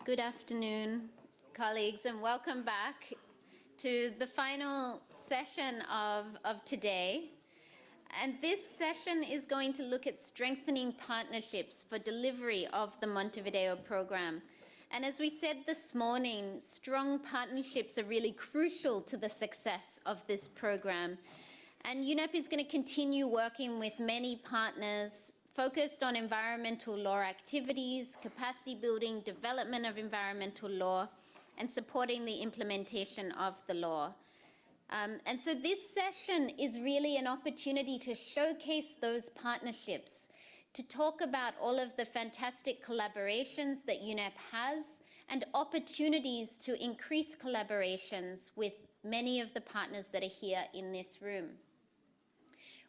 Good afternoon, colleagues, and welcome back to the final session of today. And this session is going to look at strengthening partnerships for delivery of the Montevideo Programme. And as we said this morning, strong partnerships are really crucial to the success of this programme. And UNEP is going to continue working with many partners focused on environmental law activities, capacity building, development of environmental law, and supporting the implementation of the law. And so this session is really an opportunity to showcase those partnerships, to talk about all of the fantastic collaborations that UNEP has and opportunities to increase collaborations with many of the partners that are here in this room.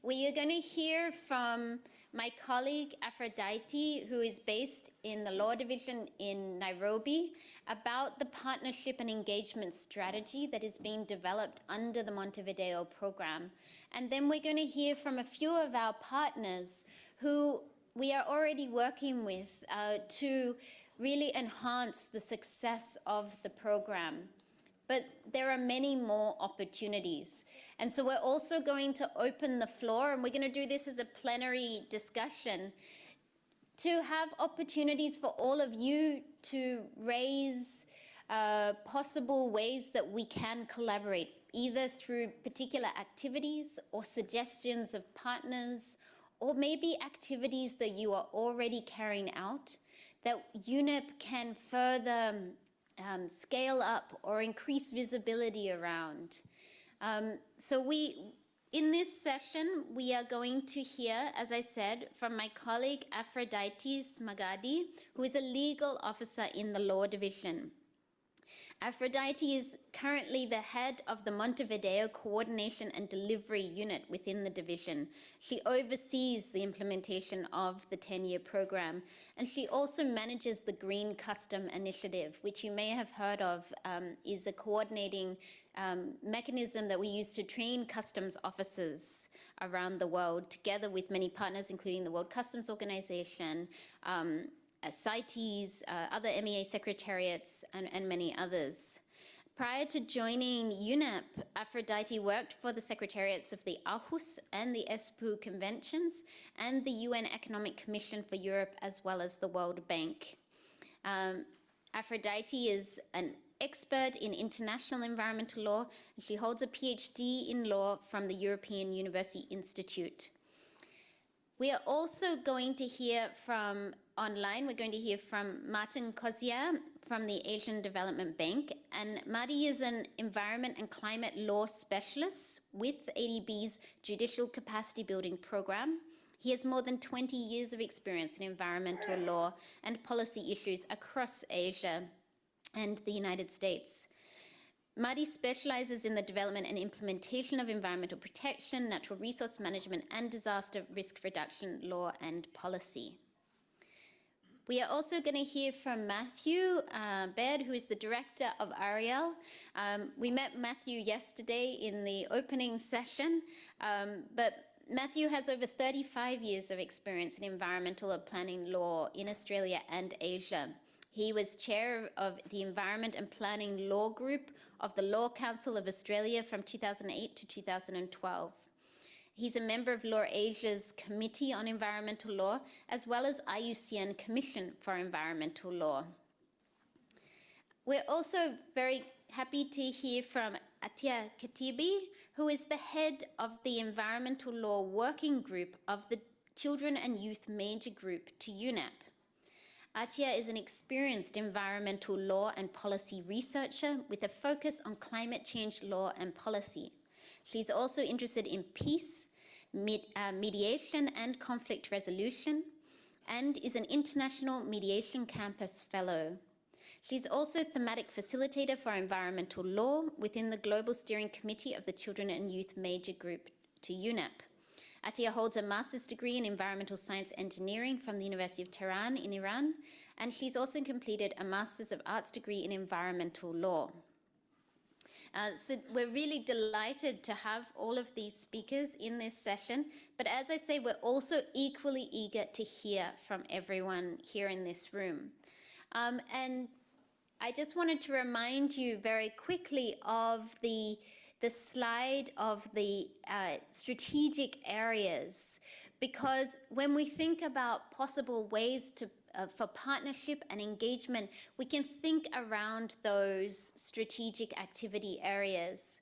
We are going to hear from my colleague Aphrodite, who is based in the Law Division in Nairobi, about the partnership and engagement strategy that is being developed under the Montevideo Programme. And then we're going to hear from a few of our partners who we are already working with to really enhance the success of the programme. But there are many more opportunities. And so we're also going to open the floor, and we're going to do this as a plenary discussion, to have opportunities for all of you to raise possible ways that we can collaborate, either through particular activities or suggestions of partners, or maybe activities that you are already carrying out that UNEP can further scale up or increase visibility around. So in this session, we are going to hear, as I said, from my colleague Aphrodite Magadi, who is a legal officer in the Law Division. Aphrodite is currently the head of the Montevideo Coordination and Delivery Unit within the division. She oversees the implementation of the 10-year program, and she also manages the Green Custom Initiative, which you may have heard of, is a coordinating mechanism that we use to train customs officers around the world, together with many partners, including the World Customs Organization, CITES, other MEA secretariats, and many others. Prior to joining UNEP, Aphrodite worked for the secretariats of the Aarhus and the Espoo Conventions and the UN Economic Commission for Europe, as well as the World Bank. Aphrodite is an expert in international environmental law, and she holds a PhD in law from the European University Institute. We are also going to hear from online, we're going to hear from Martin Kozia from the Asian Development Bank. And Marty is an environment and climate law specialist with ADB's Judicial Capacity Building Program. He has more than 20 years of experience in environmental law and policy issues across Asia and the United States. Marty specializes in the development and implementation of environmental protection, natural resource management, and disaster risk reduction law and policy. We are also going to hear from Matthew Baird, who is the director of Ariel. We met Matthew yesterday in the opening session, but Matthew has over 35 years of experience in environmental or planning law in Australia and Asia. He was chair of the Environment and Planning Law Group of the Law Council of Australia from 2008 to 2012. He's a member of Law Asia's Committee on Environmental Law, as well as IUCN Commission for Environmental Law. We're also very happy to hear from Atia Katibi, who is the head of the Environmental Law Working Group of the Children and Youth Major Group to UNEP. Atia is an experienced environmental law and policy researcher with a focus on climate change law and policy. She's also interested in peace, mediation and conflict resolution, and is an International Mediation Campus Fellow. She's also thematic facilitator for environmental law within the Global Steering Committee of the Children and Youth Major Group to UNEP. Atia holds a master's degree in environmental science engineering from the University of Tehran in Iran, and she's also completed a master's of arts degree in environmental law. So we're really delighted to have all of these speakers in this session, but as I say, we're also equally eager to hear from everyone here in this room. And I just wanted to remind you very quickly of the slide of the strategic areas, because when we think about possible ways to for partnership and engagement, we can think around those strategic activity areas.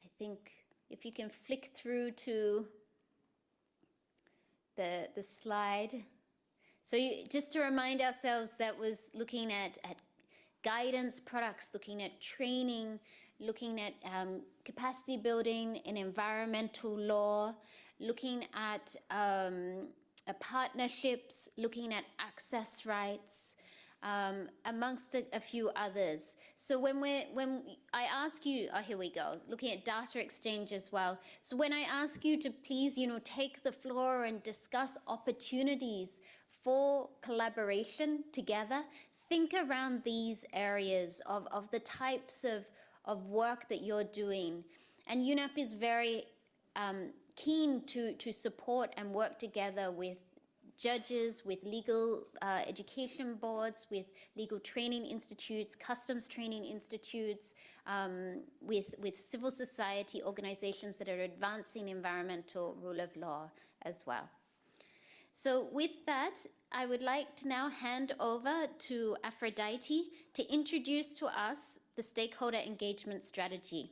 I think if you can flick through to the slide. So just to remind ourselves, that was looking at guidance products, looking at training, looking at capacity building in environmental law, looking at partnerships, looking at access rights, amongst a few others. So when I ask you, oh, here we go, looking at data exchange as well. So when I ask you to please, take the floor and discuss opportunities for collaboration together, think around these areas of the types of work that you're doing. And UNEP is very keen to support and work together with judges, with legal education boards, with legal training institutes, customs training institutes, with civil society organizations that are advancing environmental rule of law as well. So with that, I would like to now hand over to Aphrodite to introduce to us the stakeholder engagement strategy.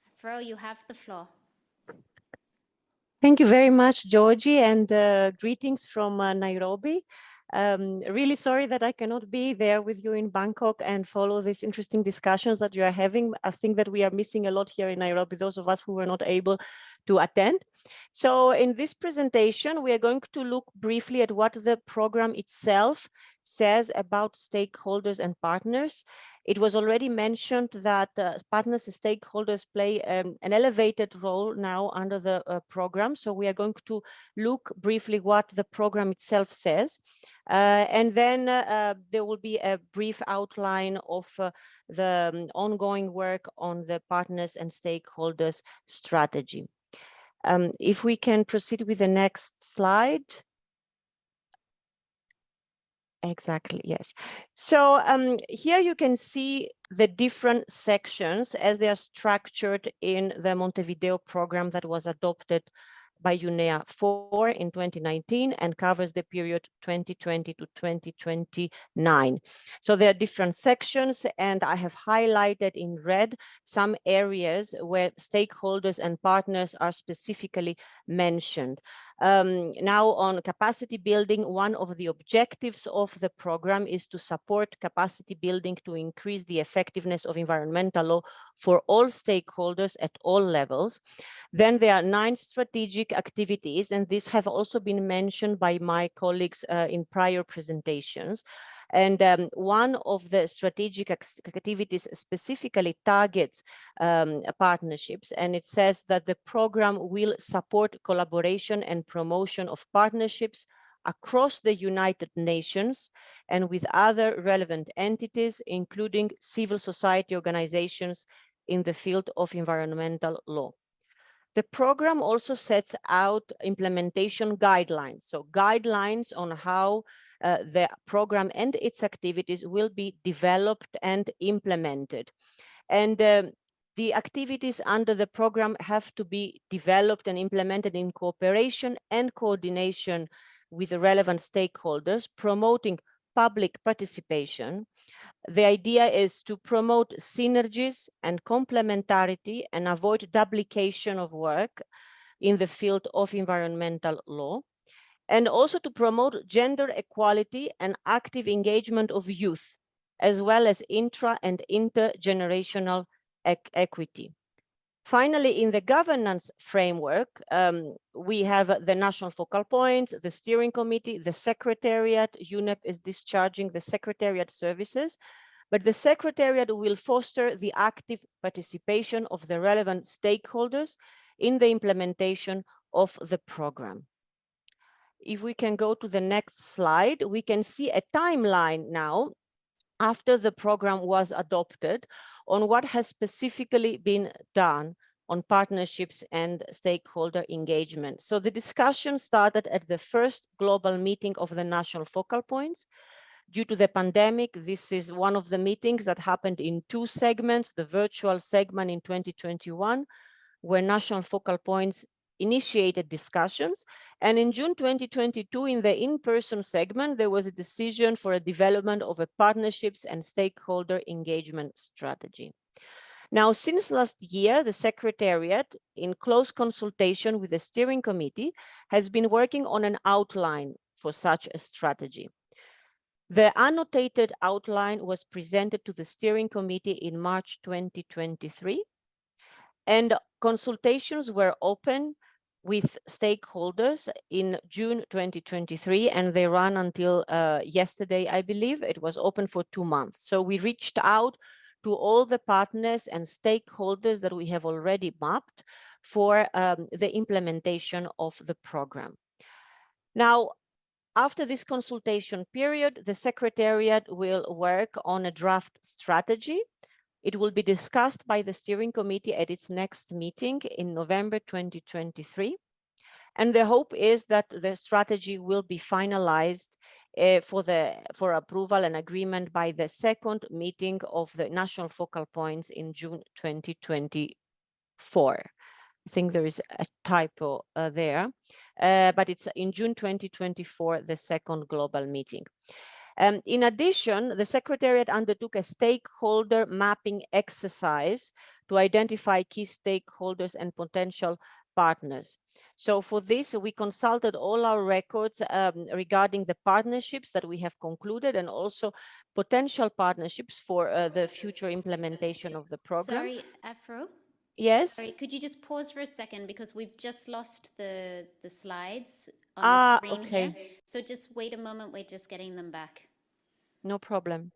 Afro, you have the floor. Thank you very much, Georgie, and greetings from Nairobi. Really sorry that I cannot be there with you in Bangkok and follow these interesting discussions that you are having. I think that we are missing a lot here in Nairobi, those of us who were not able to attend. So in this presentation, we are going to look briefly at what the program itself says about stakeholders and partners. It was already mentioned that partners and stakeholders play an elevated role now under the program. So we are going to look briefly what the program itself says. And then there will be a brief outline of the ongoing work on the partners and stakeholders strategy. If we can proceed with the next slide. Exactly, yes. So here you can see the different sections as they are structured in the Montevideo program that was adopted by UNEA 4 in 2019 and covers the period 2020 to 2029. So there are different sections, and I have highlighted in red some areas where stakeholders and partners are specifically mentioned. Now on capacity building, one of the objectives of the program is to support capacity building to increase the effectiveness of environmental law for all stakeholders at all levels. Then there are 9 strategic activities, and these have also been mentioned by my colleagues in prior presentations. And one of the strategic activities specifically targets partnerships, and it says that the program will support collaboration and promotion of partnerships across the United Nations and with other relevant entities, including civil society organizations in the field of environmental law. The program also sets out implementation guidelines, so guidelines on how the program and its activities will be developed and implemented. And the activities under the program have to be developed and implemented in cooperation and coordination with the relevant stakeholders, promoting public participation. The idea is to promote synergies and complementarity and avoid duplication of work in the field of environmental law, and also to promote gender equality and active engagement of youth, as well as intra and intergenerational equity. Finally, in the governance framework, we have the national focal points, the steering committee, the secretariat. UNEP is discharging the secretariat services, but the secretariat will foster the active participation of the relevant stakeholders in the implementation of the program. If we can go to the next slide, we can see a timeline now after the program was adopted on what has specifically been done on partnerships and stakeholder engagement. So the discussion started at the first global meeting of the national focal points. Due to the pandemic, this is one of the meetings that happened in two segments: the virtual segment in 2021, where national focal points initiated discussions, and in June 2022, in the in-person segment, there was a decision for a development of a partnerships and stakeholder engagement strategy. Now, since last year, the Secretariat, in close consultation with the steering committee, has been working on an outline for such a strategy. The annotated outline was presented to the steering committee in March 2023, and consultations were open with stakeholders in June 2023, and they ran until yesterday, I believe. It was open for 2 months. So we reached out to all the partners and stakeholders that we have already mapped for the implementation of the program. Now, after this consultation period, the Secretariat will work on a draft strategy. It will be discussed by the steering committee at its next meeting in November 2023. And the hope is that the strategy will be finalized for approval and agreement by the second meeting of the national focal points in June 2024. I think there is a typo there, but it's in June 2024, the second global meeting. In addition, the Secretariat undertook a stakeholder mapping exercise to identify key stakeholders and potential partners. So for this, we consulted all our records regarding the partnerships that we have concluded and also potential partnerships for the future implementation of the program. Sorry, Afro? Yes? Sorry, could you just pause for a second, because we've just lost the slides on the screen okay. here. So just wait a moment, we're just getting them back. No problem.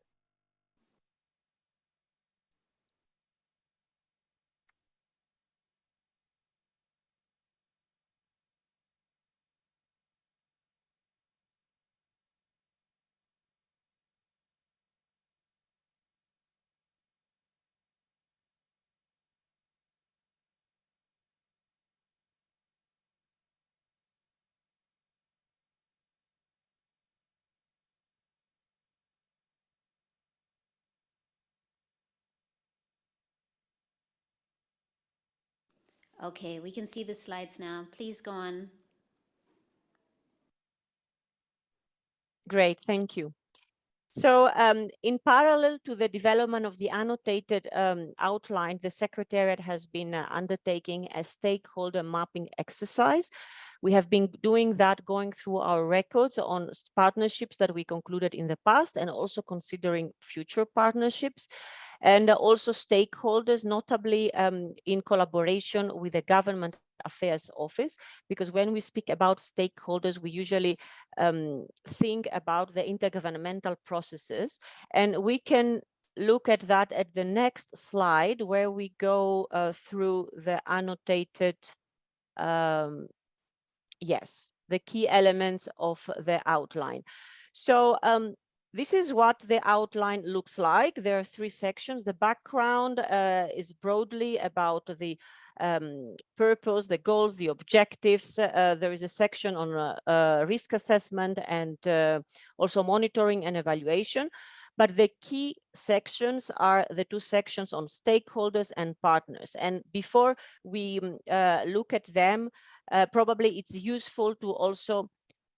Okay, we can see the slides now. Please go on. Great, thank you. So in parallel to the development of the annotated outline, the Secretariat has been undertaking a stakeholder mapping exercise. We have been doing that, going through our records on partnerships that we concluded in the past and also considering future partnerships, and also stakeholders, notably in collaboration with the Government Affairs Office, because when we speak about stakeholders, we usually think about the intergovernmental processes, and we can look at that at the next slide, where we go through the annotated, yes, the key elements of the outline. So this is what the outline looks like. There are 3 sections. The background is broadly about the purpose, the goals, the objectives. There is a section on risk assessment and also monitoring and evaluation. But the key sections are the 2 sections on stakeholders and partners. And before we look at them, probably it's useful to also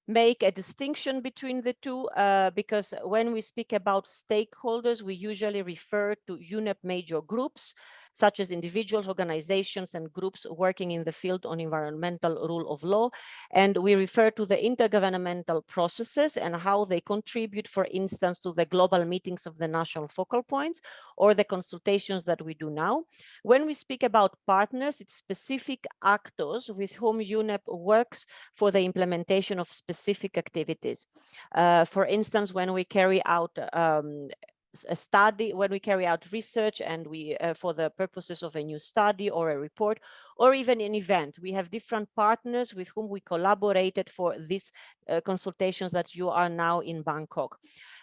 make a distinction between the two, because when we speak about stakeholders, we usually refer to UNEP major groups, such as individuals, organizations, and groups working in the field on environmental rule of law. And we refer to the intergovernmental processes and how they contribute, for instance, to the global meetings of the national focal points or the consultations that we do now. When we speak about partners, it's specific actors with whom UNEP works for the implementation of specific activities. For instance, when we carry out a study, when we carry out research and we for the purposes of a new study or a report or even an event, we have different partners with whom we collaborated for these consultations that you are now in Bangkok.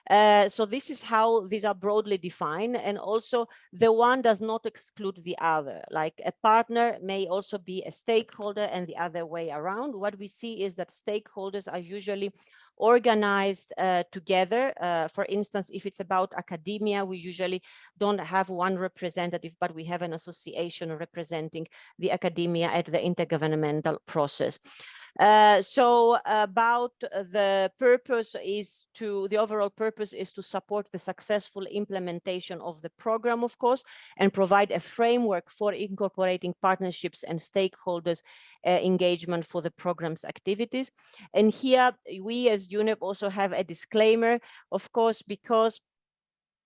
So this is how these are broadly defined, and also the one does not exclude the other. Like a partner may also be a stakeholder and the other way around. What we see is that stakeholders are usually organized together. For instance, if it's about academia, we usually don't have one representative, but we have an association representing the academia at the intergovernmental process. So about the purpose is to, the overall purpose is to support the successful implementation of the program, of course, and provide a framework for incorporating partnerships and stakeholders engagement for the program's activities. And here we as UNEP also have a disclaimer, of course, because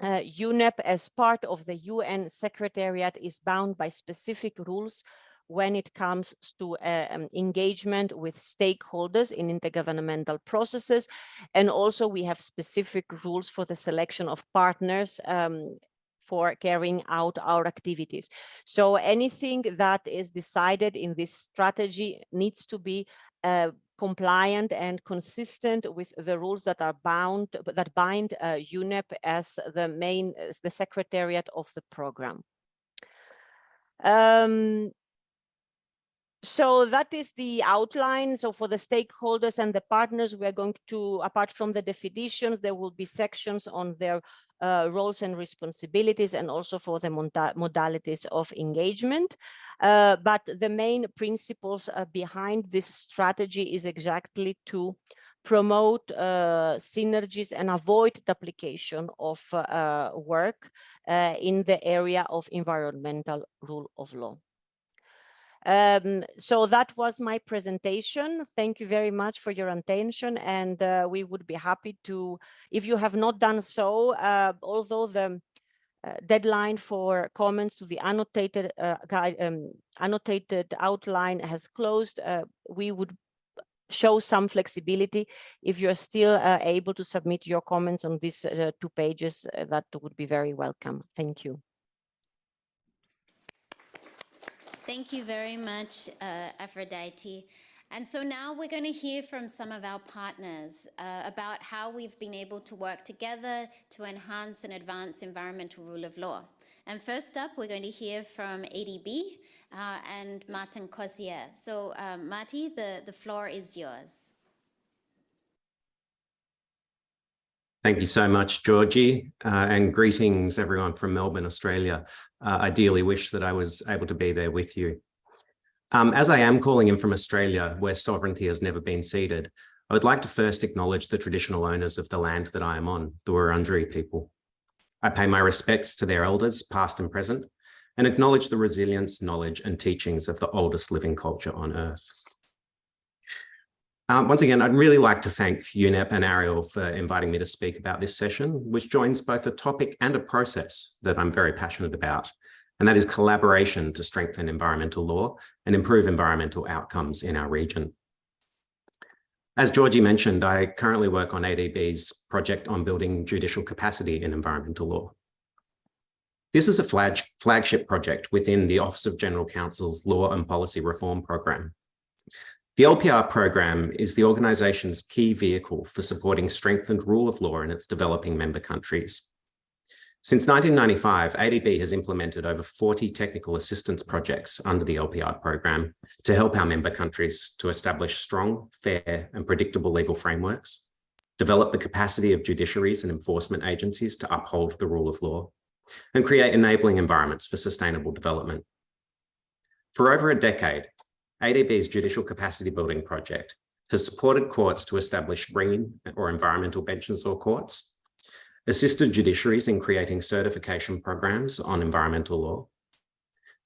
UNEP as part of the UN Secretariat is bound by specific rules when it comes to engagement with stakeholders in intergovernmental processes. And also we have specific rules for the selection of partners for carrying out our activities. So anything that is decided in this strategy needs to be compliant and consistent with the rules that are bind UNEP as the secretariat of the program. So that is the outline. So for the stakeholders and the partners, we are going to, apart from the definitions, there will be sections on their roles and responsibilities, and also for the modalities of engagement. But the main principles behind this strategy is exactly to promote synergies and avoid duplication of work in the area of environmental rule of law. So that was my presentation. Thank you very much for your attention, and we would be happy to, if you have not done so, although the deadline for comments to the annotated outline has closed, we would show some flexibility. If you're still able to submit your comments on these 2 pages, that would be very welcome. Thank you. Thank you very much, Aphrodite. And so now we're going to hear from some of our partners about how we've been able to work together to enhance and advance environmental rule of law. And first up, we're going to hear from ADB and Martin Cozier. So Marty, the floor is yours. Thank you so much, Georgie, and greetings everyone from Melbourne, Australia. I dearly wish that I was able to be there with you. As I am calling in from Australia, where sovereignty has never been ceded, I would like to first acknowledge the traditional owners of the land that I am on, the Wurundjeri people. I pay my respects to their elders, past and present, and acknowledge the resilience, knowledge, and teachings of the oldest living culture on Earth. Once again, I'd really like to thank UNEP and Ariel for inviting me to speak about this session, which joins both a topic and a process that I'm very passionate about, and that is collaboration to strengthen environmental law and improve environmental outcomes in our region. As Georgie mentioned, I currently work on ADB's project on building judicial capacity in environmental law. This is a flagship project within the Office of General Counsel's Law and Policy Reform Programme. The LPR program is the organisation's key vehicle for supporting strengthened rule of law in its developing member countries. Since 1995, ADB has implemented over 40 technical assistance projects under the LPR program to help our member countries to establish strong, fair and predictable legal frameworks, develop the capacity of judiciaries and enforcement agencies to uphold the rule of law, and create enabling environments for sustainable development. For over a decade, ADB's Judicial Capacity Building Project has supported courts to establish green or environmental benches or courts, assisted judiciaries in creating certification programs on environmental law,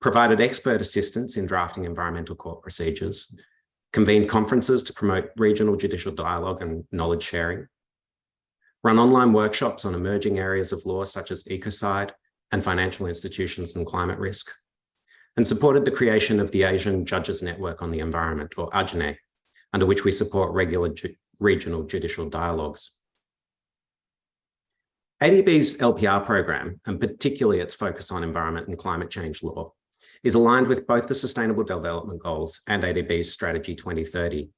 provided expert assistance in drafting environmental court procedures, convened conferences to promote regional judicial dialogue and knowledge sharing, run online workshops on emerging areas of law such as ecocide and financial institutions and climate risk, and supported the creation of the Asian Judges Network on the Environment, or AJNE, under which we support regular regional judicial dialogues. ADB's LPR program, and particularly its focus on environment and climate change law, is aligned with both the Sustainable Development Goals and ADB's Strategy 2030,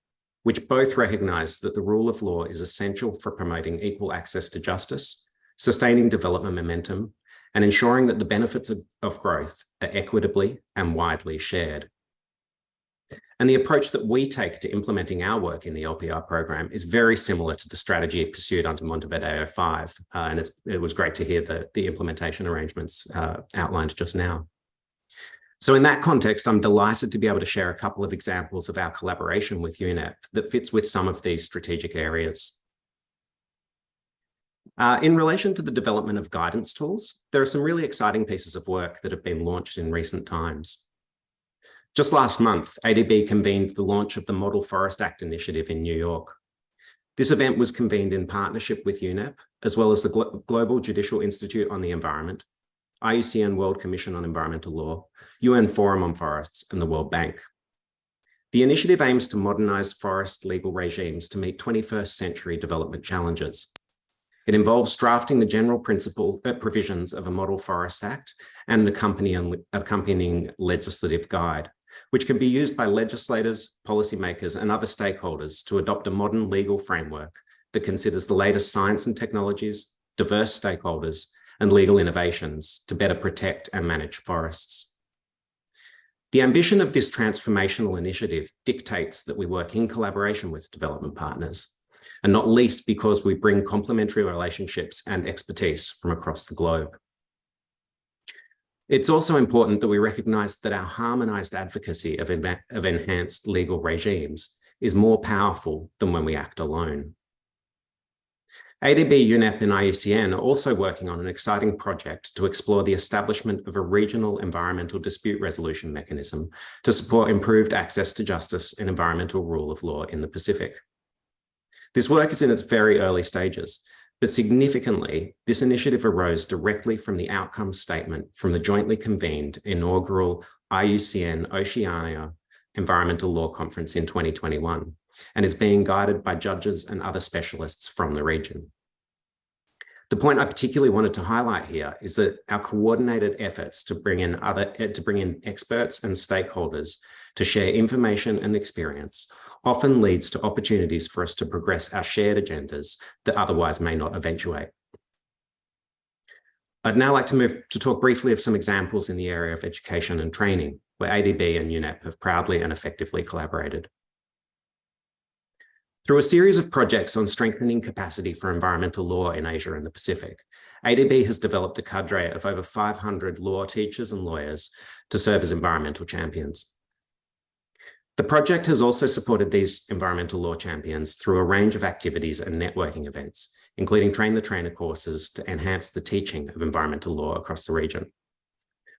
which both recognise that the rule of law is essential for promoting equal access to justice, sustaining development momentum, and ensuring that the benefits of growth are equitably and widely shared. And the approach that we take to implementing our work in the LPR program is very similar to the strategy pursued under Montevideo 5. And it was great to hear the implementation arrangements outlined just now. So in that context, I'm delighted to be able to share a couple of examples of our collaboration with UNEP that fits with some of these strategic areas. In relation to the development of guidance tools, there are some really exciting pieces of work that have been launched in recent times. Just last month, ADB convened the launch of the Model Forest Act initiative in New York. This event was convened in partnership with UNEP, as well as the Global Judicial Institute on the Environment, IUCN World Commission on Environmental Law, UN Forum on Forests, and the World Bank. The initiative aims to modernise forest legal regimes to meet 21st century development challenges. It involves drafting the general provisions of a Model Forest Act and an accompanying legislative guide, which can be used by legislators, policymakers, and other stakeholders to adopt a modern legal framework that considers the latest science and technologies, diverse stakeholders, and legal innovations to better protect and manage forests. The ambition of this transformational initiative dictates that we work in collaboration with development partners, and not least because we bring complementary relationships and expertise from across the globe. It's also important that we recognise that our harmonised advocacy of enhanced legal regimes is more powerful than when we act alone. ADB, UNEP and IUCN are also working on an exciting project to explore the establishment of a regional environmental dispute resolution mechanism to support improved access to justice and environmental rule of law in the Pacific. This work is in its very early stages, but significantly, this initiative arose directly from the outcomes statement from the jointly convened inaugural IUCN Oceania Environmental Law Conference in 2021, and is being guided by judges and other specialists from the region. The point I particularly wanted to highlight here is that our coordinated efforts to bring in experts and stakeholders to share information and experience often leads to opportunities for us to progress our shared agendas that otherwise may not eventuate. I'd now like to move to talk briefly of some examples in the area of education and training, where ADB and UNEP have proudly and effectively collaborated. Through a series of projects on strengthening capacity for environmental law in Asia and the Pacific, ADB has developed a cadre of over 500 law teachers and lawyers to serve as environmental champions. The project has also supported these environmental law champions through a range of activities and networking events, including Train the Trainer courses to enhance the teaching of environmental law across the region.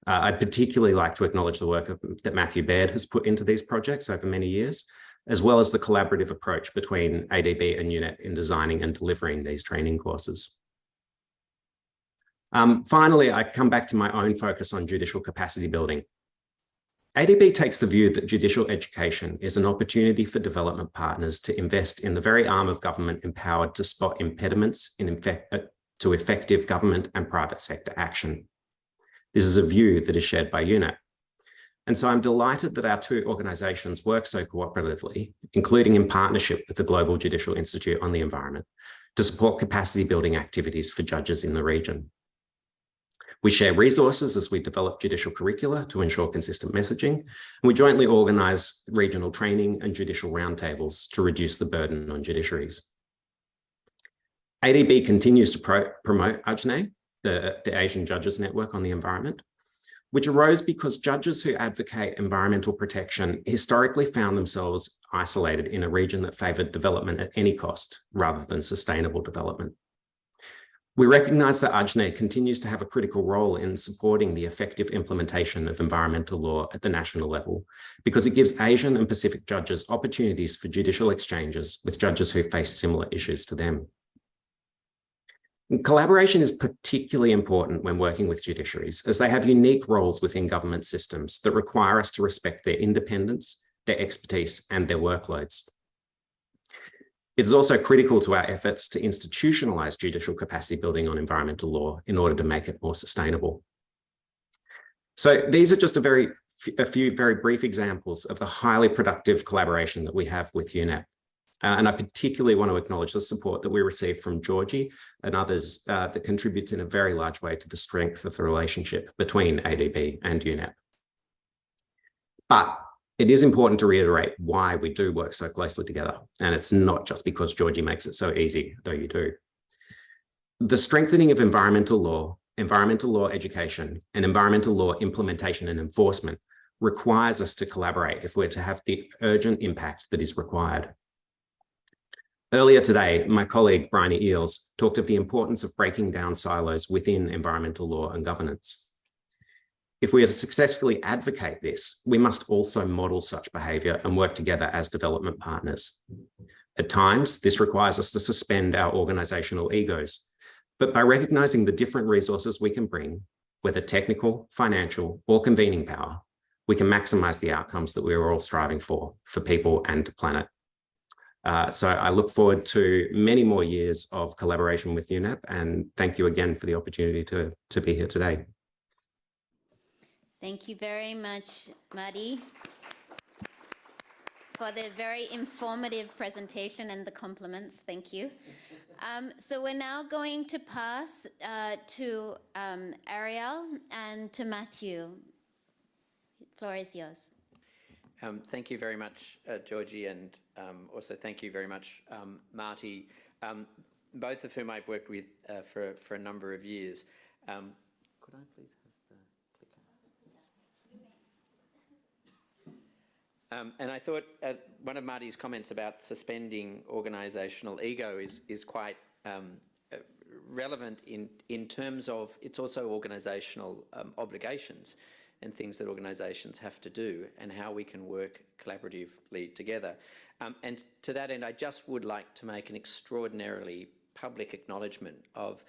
I'd particularly like to acknowledge the work that Matthew Baird has put into these projects over many years, as well as the collaborative approach between ADB and UNEP in designing and delivering these training courses. Finally, I come back to my own focus on judicial capacity building. ADB takes the view that judicial education is an opportunity for development partners to invest in the very arm of government empowered to spot impediments to effective government and private sector action. This is a view that is shared by UNEP. And so I'm delighted that our two organisations work so cooperatively, including in partnership with the Global Judicial Institute on the Environment, to support capacity building activities for judges in the region. We share resources as we develop judicial curricula to ensure consistent messaging, and we jointly organise regional training and judicial roundtables to reduce the burden on judiciaries. ADB continues to promote UJNE, the Asian Judges Network on the Environment, which arose because judges who advocate environmental protection historically found themselves isolated in a region that favoured development at any cost rather than sustainable development. We recognise that UJNE continues to have a critical role in supporting the effective implementation of environmental law at the national level because it gives Asian and Pacific judges opportunities for judicial exchanges with judges who face similar issues to them. And collaboration is particularly important when working with judiciaries, as they have unique roles within government systems that require us to respect their independence, their expertise, and their workloads. It is also critical to our efforts to institutionalise judicial capacity building on environmental law in order to make it more sustainable. So these are just a few very brief examples of the highly productive collaboration that we have with UNEP And I particularly want to acknowledge the support that we received from Georgie and others that contributes in a very large way to the strength of the relationship between ADB and UNEP. But it is important to reiterate why we do work so closely together. And it's not just because Georgie makes it so easy, though you do. The strengthening of environmental law education, and environmental law implementation and enforcement requires us to collaborate if we're to have the urgent impact that is required. Earlier today, my colleague Bryony Eales talked of the importance of breaking down silos within environmental law and governance. If we are to successfully advocate this, we must also model such behaviour and work together as development partners. At times, this requires us to suspend our organisational egos, but by recognising the different resources we can bring, whether technical, financial, or convening power, we can maximise the outcomes that we are all striving for people and the planet. So I look forward to many more years of collaboration with UNEP, and thank you again for the opportunity to be here today. Thank you very much, Madi, for the very informative presentation and the compliments. Thank you. So we're now going to pass to Ariel and to Matthew. The floor is yours. Thank you very much, Georgie, and also thank you very much, Marty, both of whom I've worked with for a number of years. Could I please have the clicker? And I thought one of Marty's comments about suspending organisational ego is quite relevant in terms of it's also organisational obligations and things that organisations have to do and how we can work collaboratively together. And to that end, I just would like to make an extraordinarily public acknowledgement of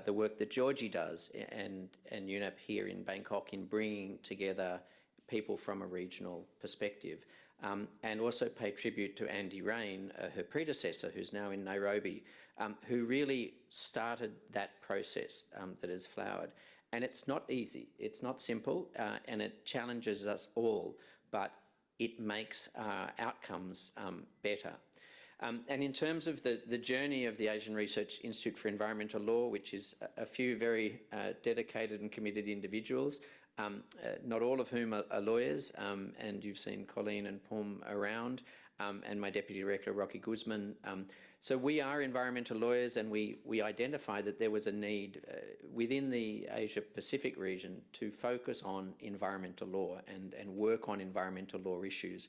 the work that Georgie does and UNEP here in Bangkok in bringing together people from a regional perspective. And also pay tribute to Andy Rain, her predecessor, who's now in Nairobi, who really started that process that has flowered. And it's not easy, it's not simple, and it challenges us all, but it makes our outcomes better. And in terms of the journey of the Asian Research Institute for Environmental Law, which is a few very dedicated and committed individuals, not all of whom are lawyers, and you've seen Colleen and Pum around, and my Deputy Director, Rocky Guzman. So we are environmental lawyers, and we identified that there was a need within the Asia-Pacific region to focus on environmental law and work on environmental law issues.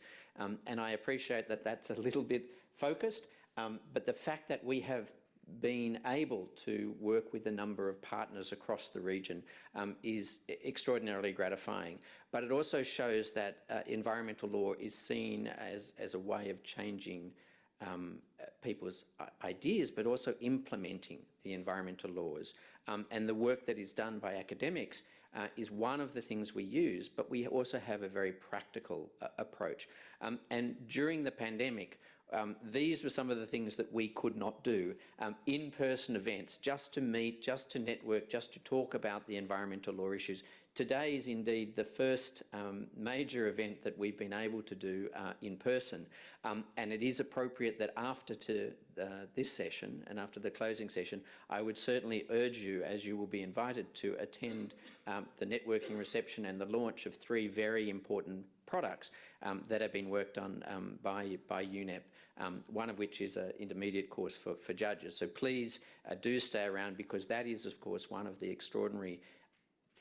And I appreciate that that's a little bit focused, but the fact that we have been able to work with a number of partners across the region is extraordinarily gratifying. But it also shows that environmental law is seen as a way of changing people's ideas, but also implementing the environmental laws. And the work that is done by academics is one of the things we use, but we also have a very practical approach. And during the pandemic, these were some of the things that we could not do. In-person events, just to meet, just to network, just to talk about the environmental law issues. Today is indeed the first major event that we've been able to do in person. And it is appropriate that after this session and after the closing session, I would certainly urge you, as you will be invited, to attend the networking reception and the launch of 3 very important products that have been worked on by UNEP. One of which is an intermediate course for judges. So please do stay around, because that is, of course, one of the extraordinary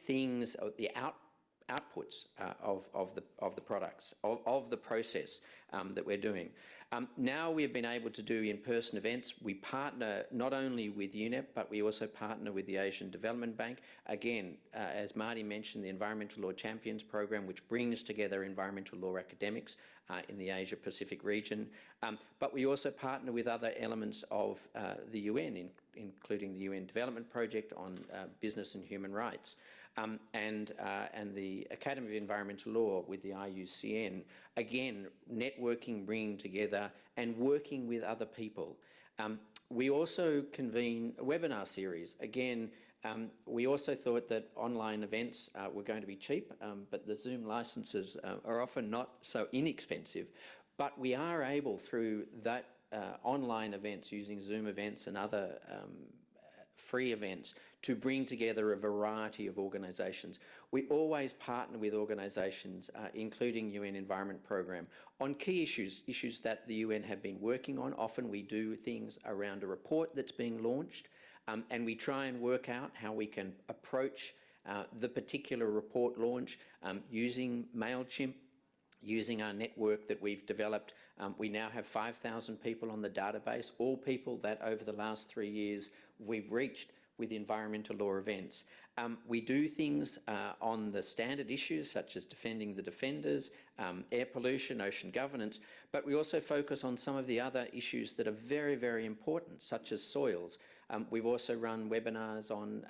things, the outputs of the products, of the process that we're doing. Now we've been able to do in-person events. We partner not only with UNEP, but we also partner with the Asian Development Bank. Again, as Marty mentioned, the Environmental Law Champions Program, which brings together environmental law academics in the Asia-Pacific region. But we also partner with other elements of the UN, including the UN Development Project on business and human rights. And the Academy of Environmental Law with the IUCN, again, networking, bringing together and working with other people. We also convene a webinar series. Again, we also thought that online events were going to be cheap, but the Zoom licenses are often not so inexpensive. But we are able, through that online events using Zoom events and other free events to bring together a variety of organisations. We always partner with organisations, including UN Environment Programme, on key issues that the UN have been working on. Often we do things around a report that's being launched, and we try and work out how we can approach the particular report launch using MailChimp, using our network that we've developed. We now have 5,000 people on the database, all people that over the last 3 years we've reached with environmental law events. We do things on the standard issues such as defending the defenders, air pollution, ocean governance, but we also focus on some of the other issues that are very, very important, such as soils. We've also run webinars on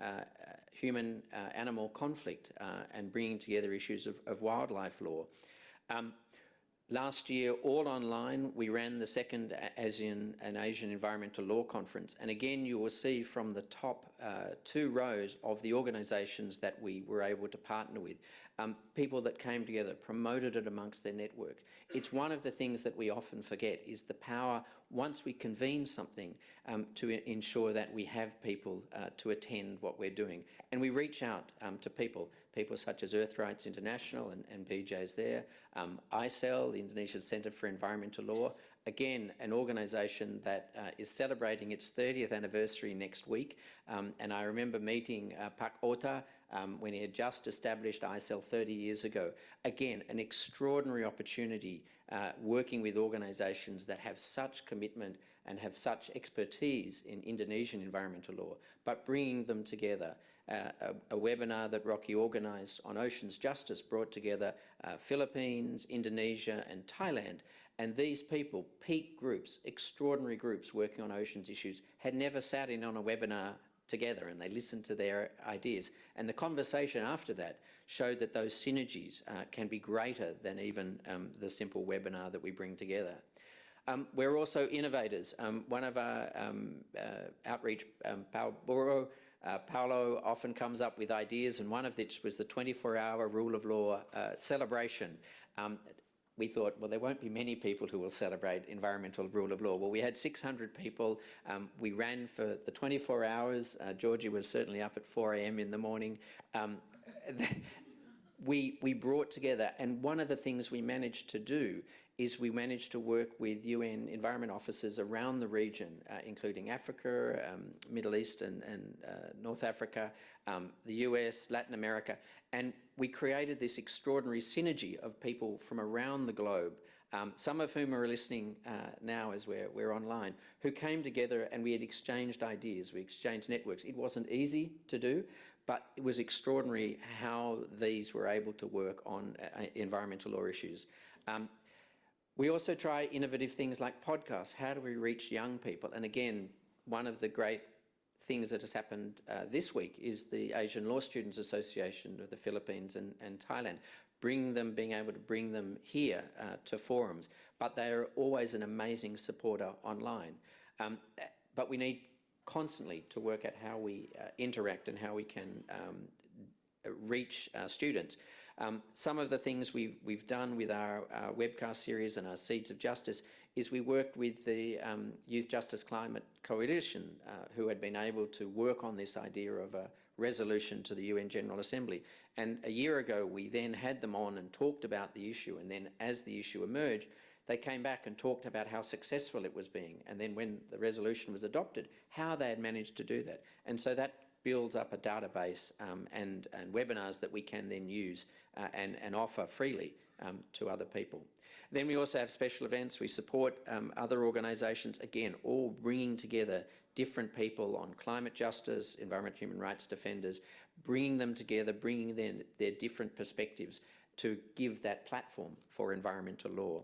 human-animal conflict and bringing together issues of wildlife law. Last year, all online, we ran the second ASEAN and Asian Environmental Law Conference. And again, you will see from the top 2 rows of the organisations that we were able to partner with, people that came together, promoted it amongst their network. It's one of the things that we often forget is the power, once we convene something, to ensure that we have people to attend what we're doing. And we reach out to people such as Earth Rights International and BJ's there, ICEL, the Indonesian Centre for Environmental Law, again, an organisation that is celebrating its 30th anniversary next week. And I remember meeting Pak Ota when he had just established ICEL 30 years ago. Again, an extraordinary opportunity working with organisations that have such commitment and have such expertise in Indonesian environmental law, but bringing them together. A webinar that Rocky organised on oceans justice brought together Philippines, Indonesia and Thailand. And these people, peak groups, extraordinary groups working on oceans issues, had never sat in on a webinar together, and they listened to their ideas. And the conversation after that showed that those synergies can be greater than even the simple webinar that we bring together. We're also innovators. One of our outreach, Paolo often comes up with ideas, and one of which was the 24-hour rule of law celebration. We thought, well, there won't be many people who will celebrate environmental rule of law. Well, we had 600 people. We ran for the 24 hours. Georgie was certainly up at 4 a.m. in the morning. We brought together, and one of the things we managed to do is we managed to work with UN environment officers around the region, including Africa, Middle East and North Africa, the US, Latin America, and we created this extraordinary synergy of people from around the globe, some of whom are listening now as we're online, who came together and we had exchanged ideas, we exchanged networks. It wasn't easy to do, but it was extraordinary how these were able to work on environmental law issues. We also try innovative things like podcasts. How do we reach young people? And again, one of the great things that has happened this week is the Asian Law Students Association of the Philippines and Thailand, being able to bring them here to forums. But they are always an amazing supporter online. But we need constantly to work at how we interact and how we can reach students. Some of the things we've done with our webcast series and our Seeds of Justice is we worked with the Youth Justice Climate Coalition, who had been able to work on this idea of a resolution to the UN General Assembly. And a year ago, we then had them on and talked about the issue. And then as the issue emerged, they came back and talked about how successful it was being. And then when the resolution was adopted, how they had managed to do that. And so that builds up a database and webinars that we can then use and offer freely to other people. Then we also have special events. We support other organisations, again, all bringing together different people on climate justice, environment, human rights defenders, bringing them together, bringing their different perspectives to give that platform for environmental law.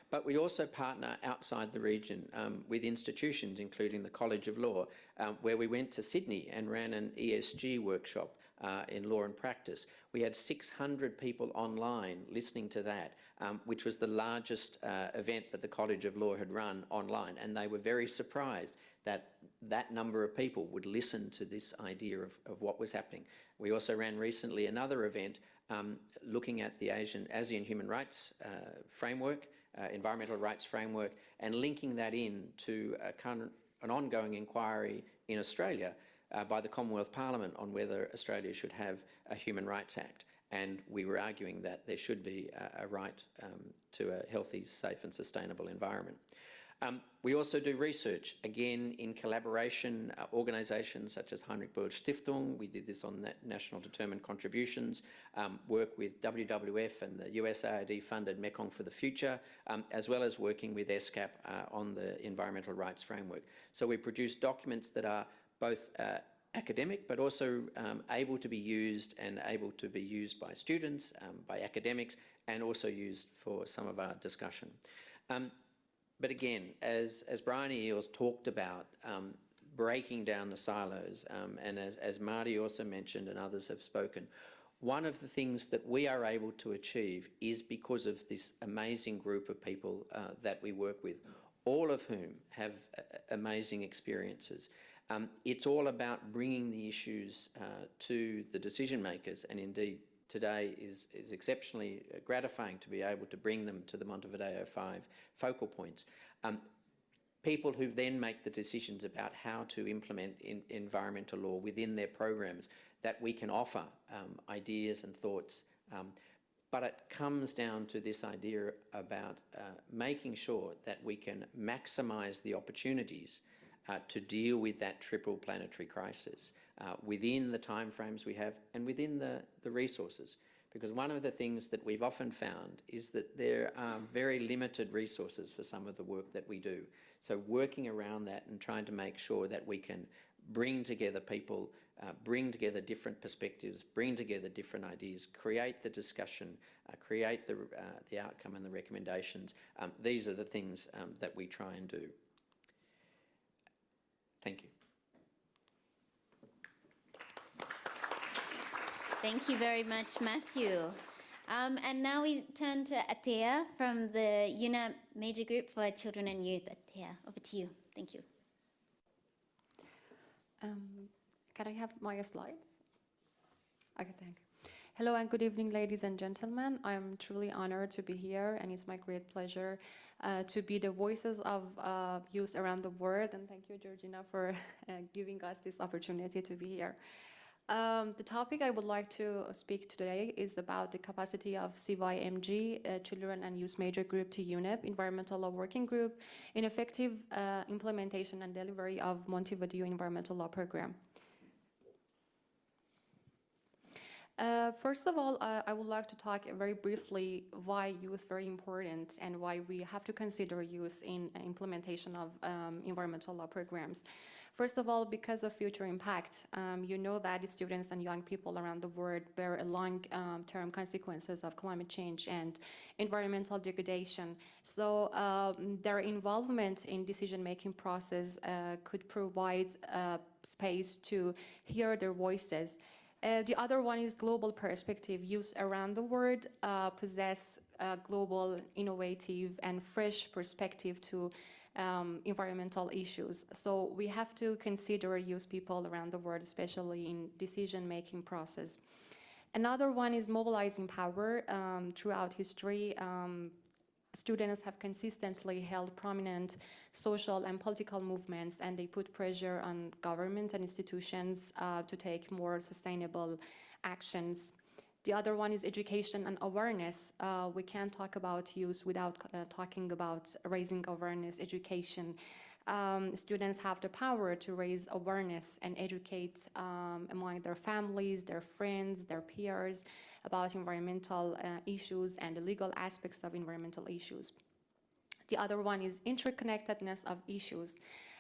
But we also partner outside the region with institutions, including the College of Law, where we went to Sydney and ran an ESG workshop in law and practice. We had 600 people online listening to that, which was the largest event that the College of Law had run online, and they were very surprised that that number of people would listen to this idea of what was happening. We also ran recently another event looking at the ASEAN human rights framework environmental rights framework, and linking that in to an ongoing inquiry in Australia by the Commonwealth Parliament on whether Australia should have a Human Rights Act. And we were arguing that there should be a right to a healthy, safe and sustainable environment. We also do research, again, in collaboration, organisations such as Heinrich Böll Stiftung. We did this on National Determined Contributions, work with WWF and the USAID-funded Mekong for the Future, as well as working with ESCAP on the Environmental Rights Framework. So we produce documents that are both academic, but also able to be used by students, by academics, and also used for some of our discussion. But again, as Brian Eales talked about, breaking down the silos, and as Marty also mentioned and others have spoken, one of the things that we are able to achieve is because of this amazing group of people that we work with, all of whom have amazing experiences. It's all about bringing the issues to the decision makers, and indeed today is exceptionally gratifying to be able to bring them to the Montevideo 5 focal points. People who then make the decisions about how to implement environmental law within their programs, that we can offer ideas and thoughts. But it comes down to this idea about making sure that we can maximise the opportunities to deal with that triple planetary crisis within the timeframes we have and within the resources. Because one of the things that we've often found is that there are very limited resources for some of the work that we do. So working around that and trying to make sure that we can bring together people, bring together different perspectives, bring together different ideas, create the discussion, create the outcome and the recommendations. These are the things that we try and do. Thank you. Thank you very much, Matthew. And now we turn to Atea from the UNEP Major Group for Children and Youth. Atea, over to you. Thank you. Can I have my slides? Okay, thank you. Hello and good evening, ladies and gentlemen. I'm truly honored to be here, and it's my great pleasure to be the voices of youth around the world. And thank you, Georgina, for giving us this opportunity to be here. The topic I would like to speak today is about the capacity of CYMG, Children and Youth Major Group to UNEP, Environmental Law Working Group, in effective implementation and delivery of Montevideo Environmental Law Programme. First of all, I would like to talk very briefly why youth is very important and why we have to consider youth in implementation of environmental law programs. First of all, because of future impact, you know that students and young people around the world bear a long-term consequences of climate change and environmental degradation. So their involvement in decision-making process could provide space to hear their voices. The other one is global perspective. Youth around the world possess a global, innovative, and fresh perspective to environmental issues. So we have to consider youth people around the world, especially in decision-making process. Another one is mobilizing power. Throughout history, students have consistently held prominent social and political movements, and they put pressure on government and institutions to take more sustainable actions. The other one is education and awareness. We can't talk about youth without talking about raising awareness, education. Students have the power to raise awareness and educate among their families, their friends, their peers about environmental issues and the legal aspects of environmental issues. The other one is interconnectedness of issues.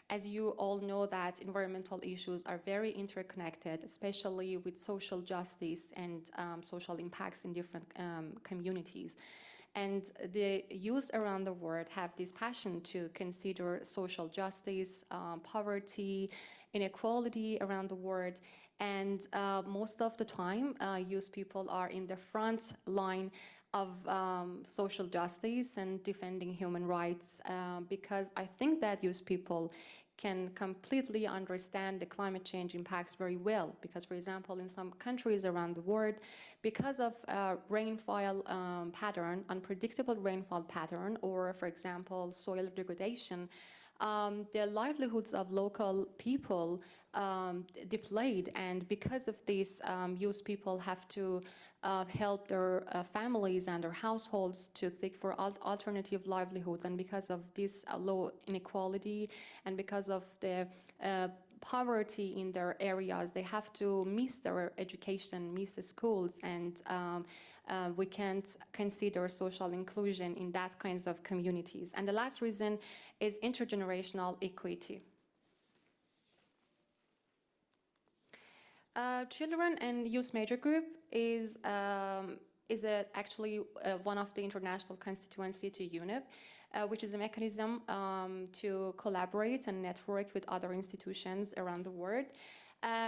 As you all know that environmental issues are very interconnected, especially with social justice and social impacts in different communities. And the youth around the world have this passion to consider social justice, poverty, inequality around the world. And most of the time, youth people are in the front line of social justice and defending human rights, because I think that youth people can completely understand the climate change impacts very well. Because, for example, in some countries around the world, because of rainfall pattern, unpredictable rainfall pattern, or, for example, soil degradation, the livelihoods of local people depleted, and because of this, youth people have to help their families and their households to think for alternative livelihoods. And because of this low inequality and because of the poverty in their areas, they have to miss their education, miss the schools, and we can't consider social inclusion in that kinds of communities. And the last reason is intergenerational equity. Children and Youth Major Group is actually one of the international constituency to UNEP, which is a mechanism to collaborate and network with other institutions around the world.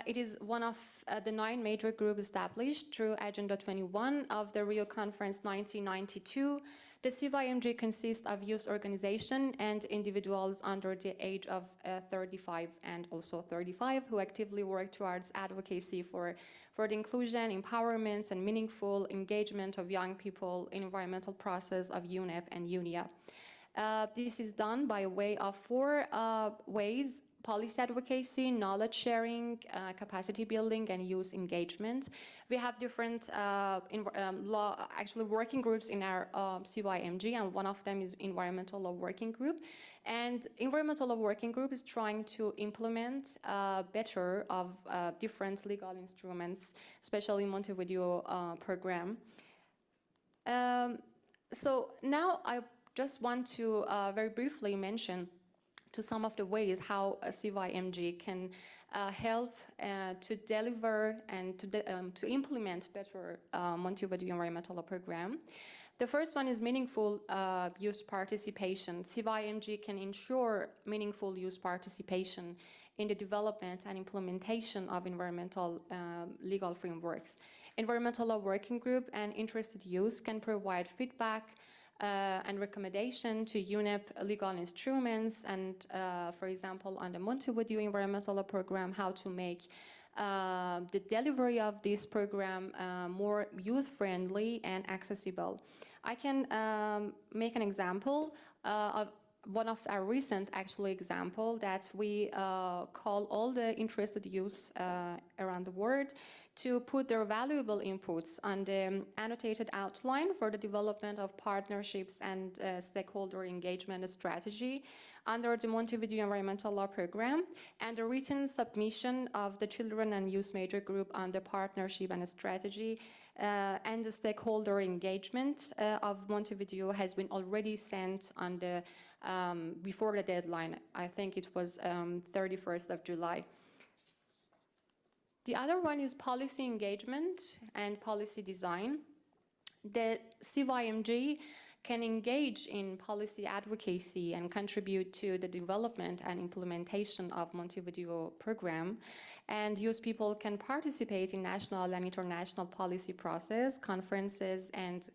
It is one of the 9 major groups established through Agenda 21 of the Rio Conference 1992. The CYMG consists of youth organizations and individuals under the age of 35 and also 35 who actively work towards advocacy for the inclusion, empowerment, and meaningful engagement of young people in environmental process of UNEP and UNIA. This is done by way of 4 ways: policy advocacy, knowledge sharing, capacity building, and youth engagement. We have different working groups in our CYMG, and one of them is Environmental Law Working Group. And Environmental Law Working Group is trying to implement better of different legal instruments, especially Montevideo Programme. So now I just want to very briefly mention to some of the ways how CYMG can help to deliver and to implement better Montevideo Environmental Law Programme. The first one is meaningful youth participation. CYMG can ensure meaningful youth participation in the development and implementation of environmental legal frameworks. Environmental Law Working Group and interested youth can provide feedback and recommendation to UNEP legal instruments, and for example, on the Montevideo Environmental Law Programme, how to make the delivery of this program more youth-friendly and accessible. I can make an example of one of our recent example that we call all the interested youth around the world to put their valuable inputs on the annotated outline for the development of partnerships and stakeholder engagement strategy under the Montevideo Environmental Law Programme, and the written submission of the Children and Youth Major Group on the partnership and strategy and the stakeholder engagement of Montevideo has been already sent on the before the deadline. I think it was 31st of July. The other one is policy engagement and policy design. The CYMG can engage in policy advocacy and contribute to the development and implementation of Montevideo Programme, and youth people can participate in national and international policy process, conferences, and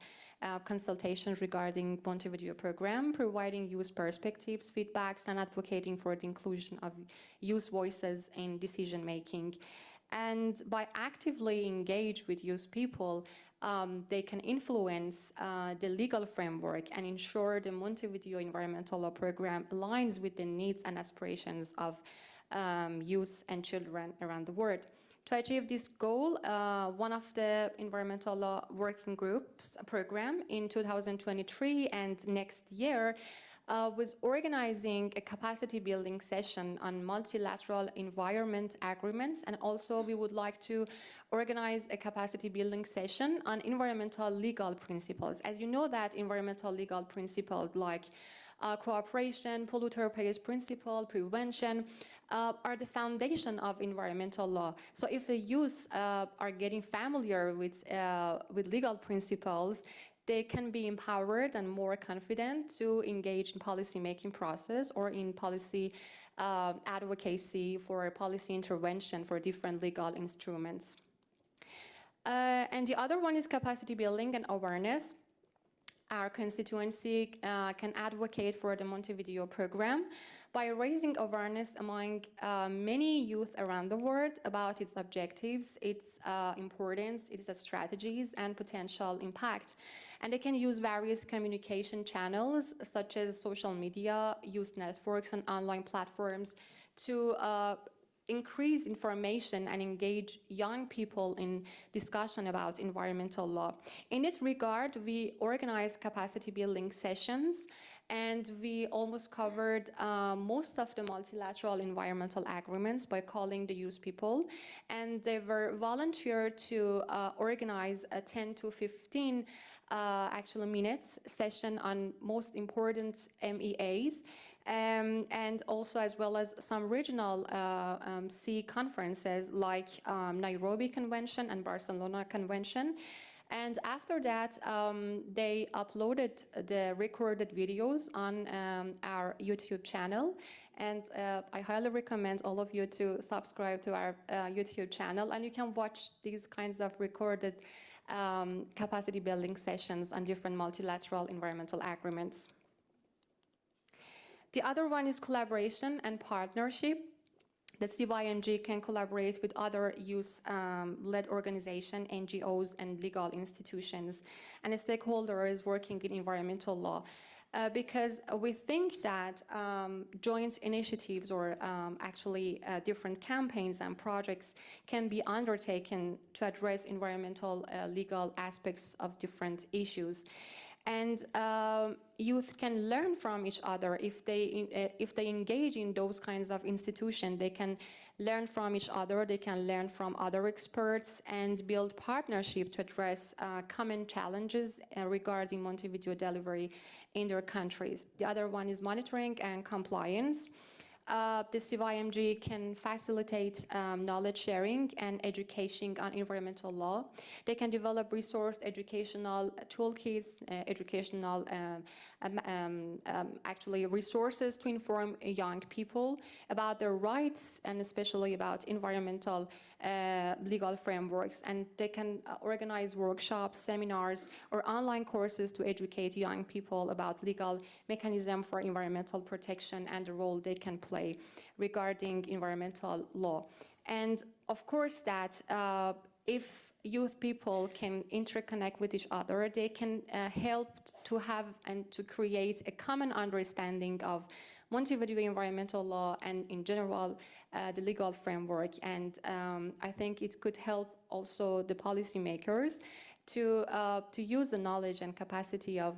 consultations regarding Montevideo Programme, providing youth perspectives, feedbacks, and advocating for the inclusion of youth voices in decision making. And by actively engage with youth people, they can influence the legal framework and ensure the Montevideo Environmental Law Programme aligns with the needs and aspirations of youth and children around the world. To achieve this goal, one of the Environmental Law Working Groups program in 2023 and next year was organizing a capacity building session on multilateral environment agreements, and also we would like to organize a capacity building session on environmental legal principles. As you know that environmental legal principles like cooperation, polluter pays principle, prevention are the foundation of environmental law. So if the youth are getting familiar with legal principles, they can be empowered and more confident to engage in policy-making process or in policy advocacy for policy intervention for different legal instruments. And the other one is capacity building and awareness. our constituency can advocate for the Montevideo Programme by raising awareness among many youth around the world about its objectives, its importance, its strategies, and potential impact. And they can use various communication channels, such as social media, youth networks, and online platforms to increase information and engage young people in discussion about environmental law. In this regard, we organize capacity building sessions, and we almost covered most of the multilateral environmental agreements by calling the youth people, and they were volunteered to organize a 10 to 15 actually minutes session on most important MEAs, and also as well as some regional C conferences like Nairobi Convention and Barcelona Convention. And after that, they uploaded the recorded videos on our YouTube channel. And I highly recommend all of you to subscribe to our YouTube channel, and you can watch these kinds of recorded capacity building sessions on different multilateral environmental agreements. The other one is collaboration and partnership. The CYMG can collaborate with other youth-led organizations, NGOs, and legal institutions, and the stakeholders working in environmental law. Because we think that joint initiatives or actually different campaigns and projects can be undertaken to address environmental legal aspects of different issues. And youth can learn from each other if they engage in those kinds of institutions. They can learn from each other, they can learn from other experts, and build partnership to address common challenges regarding Montevideo delivery in their countries. The other one is monitoring and compliance. The CYMG can facilitate knowledge sharing and education on environmental law. They can develop resource educational toolkits, educational actually resources to inform young people about their rights and especially about environmental legal frameworks. And they can organize workshops, seminars, or online courses to educate young people about legal mechanism for environmental protection and the role they can play regarding environmental law. And of course that if youth people can interconnect with each other, they can help to have and to create a common understanding of Montevideo environmental law and in general the legal framework. And I think it could help also the policymakers to use the knowledge and capacity of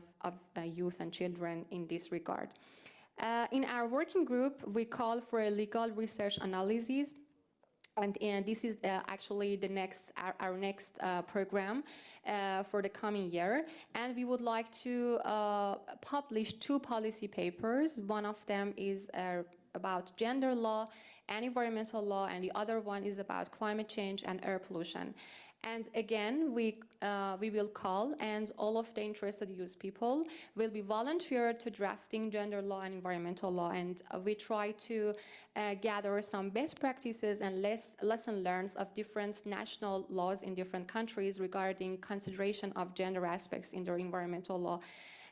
youth and children in this regard. In our working group, we call for a legal research analysis, and this is actually the our next program for the coming year. And we would like to publish 2 policy papers. One of them is about gender law and environmental law, and the other one is about climate change and air pollution. And again, we will call, and all of the interested youth people will be volunteered to drafting gender law and environmental law. And we try to gather some best practices and lesson learned of different national laws in different countries regarding consideration of gender aspects in their environmental law.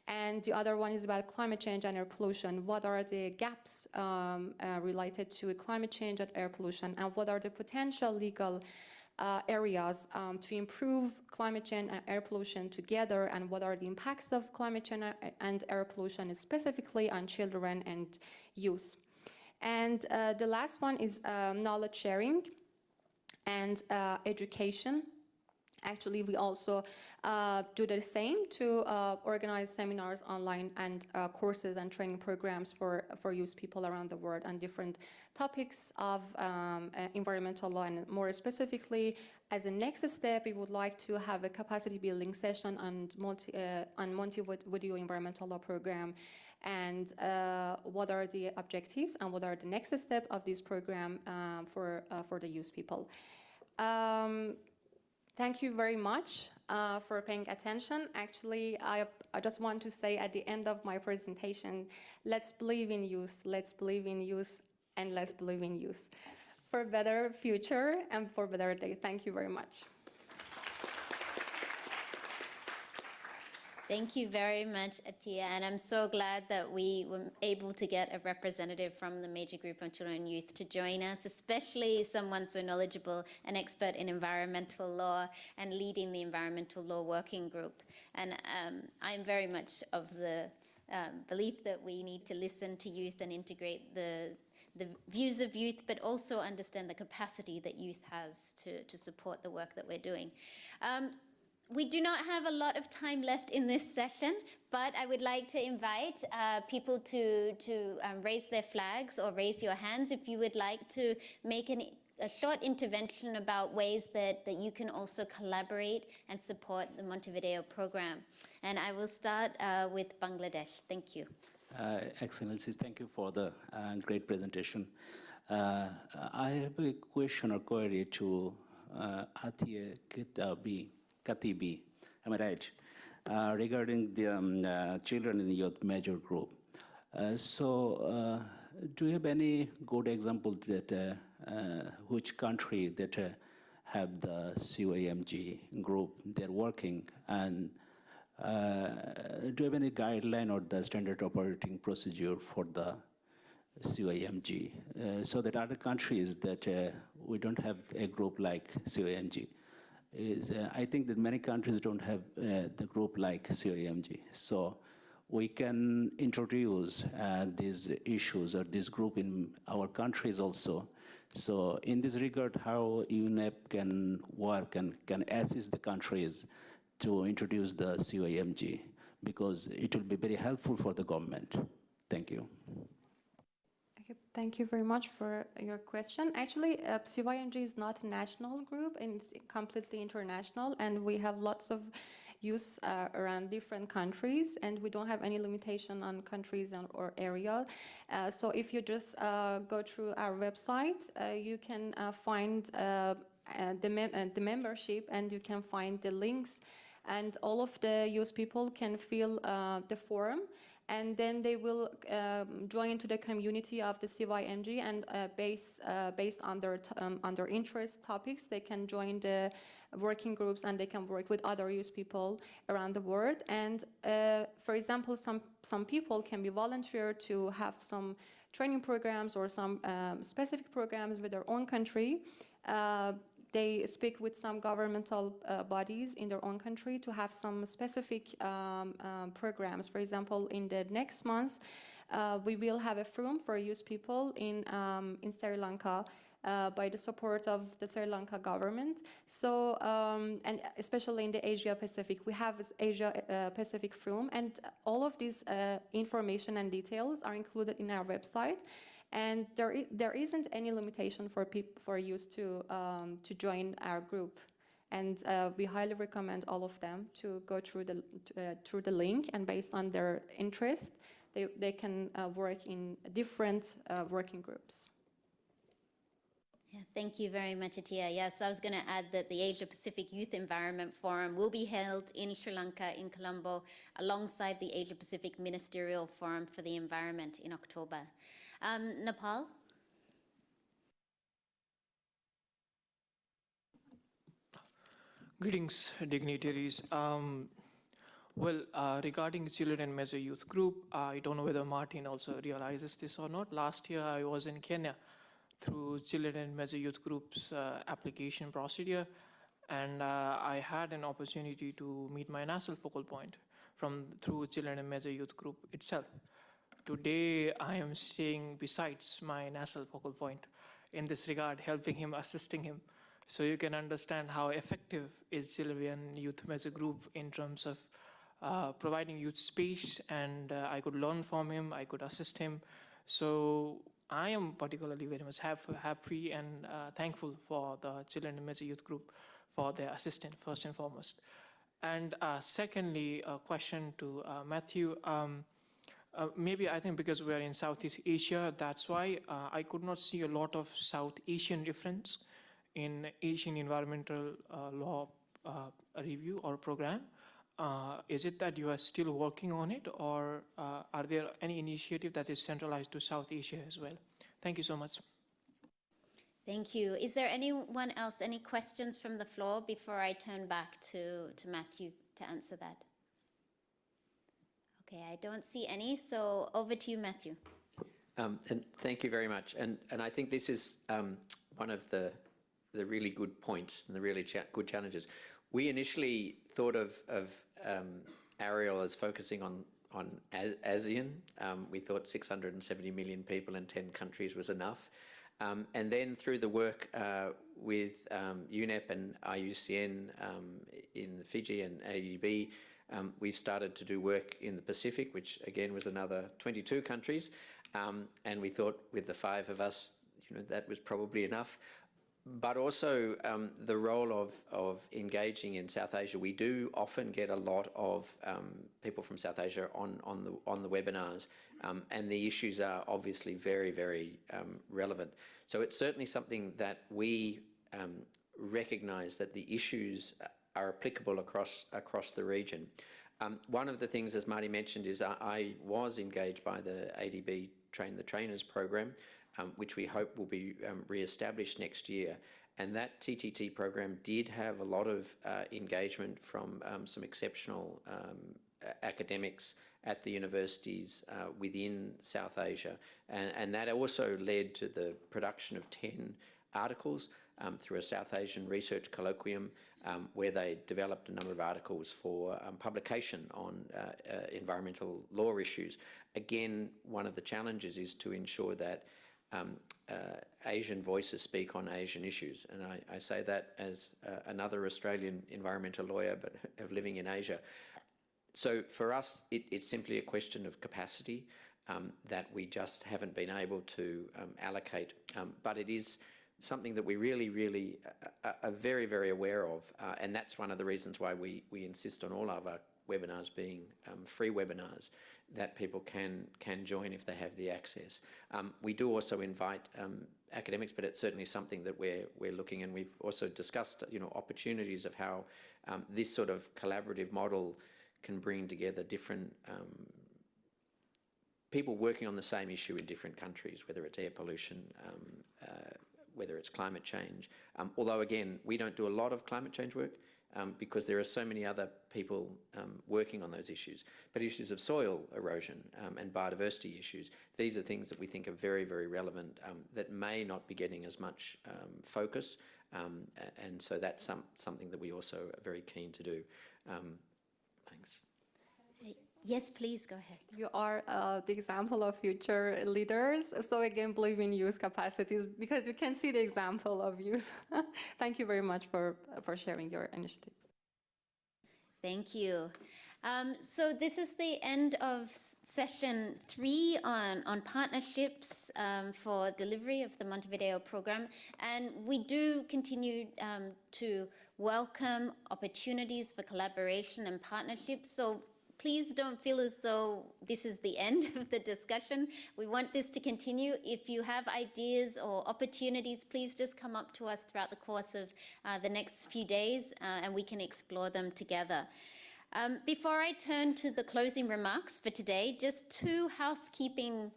And the other one is about climate change and air pollution. What are the gaps related to climate change and air pollution, and what are the potential legal areas to improve climate change and air pollution together, and what are the impacts of climate change and air pollution specifically on children and youth. And the last one is knowledge sharing and education. Actually, we also do the same to organize seminars online and courses and training programs for youth people around the world on different topics of environmental law. And more specifically, as a next step, we would like to have a capacity building session on Montevideo Environmental Law Program, and what are the objectives and what are the next step of this program for the youth people. Thank you very much for paying attention. Actually, I just want to say at the end of my presentation, let's believe in youth, let's believe in youth, and let's believe in youth for a better future and for a better day. Thank you very much. Thank you very much, Atiya, and I'm so glad that we were able to get a representative from the Major Group on Children and Youth to join us, especially someone so knowledgeable, an expert in environmental law and leading the environmental law working group. And I'm very much of the belief that we need to listen to youth and integrate the views of youth, but also understand the capacity that youth has to support the work that we're doing. We do not have a lot of time left in this session, but I would like to invite people to raise their flags or raise your hands if you would like to make a short intervention about ways that you can also collaborate and support the Montevideo Programme. And I will start with Bangladesh. Thank you. Excellencies, thank you for the great presentation. I have a question or query to Atiya Katibi, am I right? Regarding the children in youth major group. Do you have any good example that which country that have the COAMG group they're working, and do you have any guideline or the standard operating procedure for the COAMG so that other countries that we don't have a group like COAMG? I think that many countries don't have the group like COAMG. So we can introduce these issues or this group in our countries also. So in this regard, how UNEP can work and can assist the countries to introduce the COAMG, because it will be very helpful for the government. Thank you. Okay, thank you very much for your question. Actually, COAMG is not a national group, and it's completely international, and we have lots of use around different countries, and we don't have any limitation on countries or area. So if you just go through our website, you can find the membership, and you can find the links, and all of the youth people can fill the form, and then they will join into the community of the COAMG, and based on their interest topics, they can join the working groups, and they can work with other youth people around the world. And for example, some people can be volunteer to have some training programs or some specific programs with their own country. They speak with some governmental bodies in their own country to have some specific programs. For example, in the next month, we will have a forum for youth people in Sri Lanka by the support of the Sri Lanka government. So, and especially in the Asia Pacific, we have this Asia Pacific forum, and all of these information and details are included in our website. And there isn't any limitation for youth to join our group, and we highly recommend all of them to go through the link, and based on their interest, they can work in different working groups. Yeah, thank you very much, Atiya. Yes, I was going to add that the Asia Pacific Youth Environment Forum will be held in Sri Lanka, in Colombo, alongside the Asia Pacific Ministerial Forum for the Environment in October. Nepal? Greetings, dignitaries. Regarding Children and Major Youth Group, I don't know whether Martin also realizes this or not. Last year, I was in Kenya through Children and Major Youth Group's application procedure, and I had an opportunity to meet my national focal point through Children and Major Youth Group itself. Today, I am staying besides my national focal point in this regard, helping him, assisting him. So you can understand how effective is Children Youth Major Group in terms of providing youth space, and I could learn from him, I could assist him. So I am particularly very much happy and thankful for the Children Major Youth Group for their assistance, first and foremost. And secondly, a question to Matthew. Maybe I think because we are in Southeast Asia, that's why I could not see a lot of South Asian reference in Asian environmental law review or program. Is it that you are still working on it, or are there any initiative that is centralized to South Asia as well? Thank you so much. Thank you. Is there anyone else, any questions from the floor before I turn back to Matthew to answer that? Okay, I don't see any, so over to you, Matthew. And thank you very much. And I think this is one of the really good points and the really good challenges. We initially thought of Ariel as focusing on ASEAN. We thought 670 million people in 10 countries was enough. And then through the work with UNEP and IUCN in Fiji and ADB, we've started to do work in the Pacific, which again was another 22 countries. And we thought with the 5 of us, that was probably enough. But also the role of engaging in South Asia. We do often get a lot of people from South Asia on the webinars, and the issues are obviously very, very relevant. So it's certainly something that we recognise that the issues are applicable across the region. One of the things, as Marty mentioned, is I was engaged by the ADB Train the Trainers program, which we hope will be re-established next year. And that TTT program did have a lot of engagement from some exceptional academics at the universities within South Asia. And that also led to the production of 10 articles through a South Asian research colloquium where they developed a number of articles for publication on environmental law issues. Again, one of the challenges is to ensure that Asian voices speak on Asian issues. And I say that as another Australian environmental lawyer, but of living in Asia. So for us, it's simply a question of capacity that we just haven't been able to allocate. But it is something that we really are very, very aware of. And that's one of the reasons why we insist on all of our webinars being free webinars that people can join if they have the access. We do also invite academics, but it's certainly something that we're looking, and we've also discussed opportunities of how this sort of collaborative model can bring together different people working on the same issue in different countries, whether it's air pollution, whether it's climate change. Although again, we don't do a lot of climate change work, because there are so many other people working on those issues. But issues of soil erosion and biodiversity issues, these are things that we think are very, very relevant that may not be getting as much focus. And so that's something that we also are very keen to do. Thanks. Yes, please, go ahead. You are the example of future leaders. So again, believe in youth capacities because you can see the example of youth. Thank you very much for sharing your initiatives. Thank you. So this is the end of session 3 on partnerships for delivery of the Montevideo Programme. And we do continue to welcome opportunities for collaboration and partnerships. So please don't feel as though this is the end of the discussion. We want this to continue. If you have ideas or opportunities, please just come up to us throughout the course of the next few days and we can explore them together. Before I turn to the closing remarks for today, just 2 housekeeping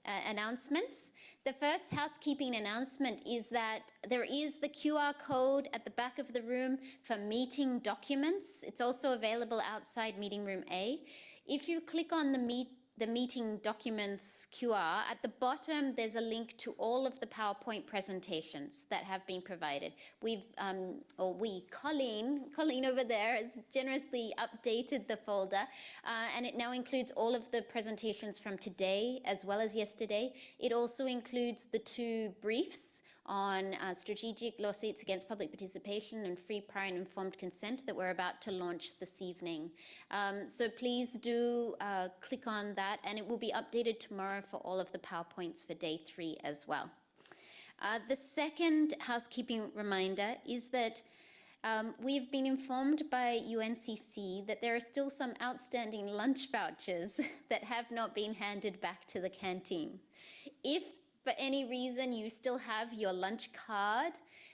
announcements. The first housekeeping announcement is that there is the QR code at the back of the room for meeting documents. It's also available outside meeting room A. If you click on the meeting documents QR, at the bottom there's a link to all of the PowerPoint presentations that have been provided. Colleen over there has generously updated the folder and it now includes all of the presentations from today as well as yesterday. It also includes the 2 briefs on strategic lawsuits against public participation and free, prior and informed consent that we're about to launch this evening. So please do click on that and it will be updated tomorrow for all of the PowerPoints for day 3 as well. The second housekeeping reminder is that we've been informed by UNCC that there are still some outstanding lunch vouchers that have not been handed back to the canteen. If for any reason you still have your lunch card,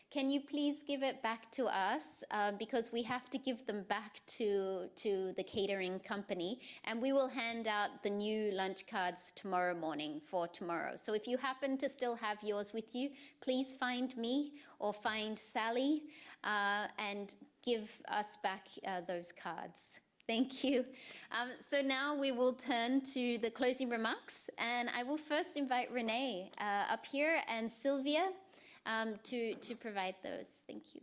can you please give it back to us because we have to give them back to the catering company and we will hand out the new lunch cards tomorrow morning for tomorrow. So if you happen to still have yours with you, please find me or find Sally and give us back those cards. Thank you. So now we will turn to the closing remarks, and I will first invite Renee up here and Sylvia to provide those. Thank you.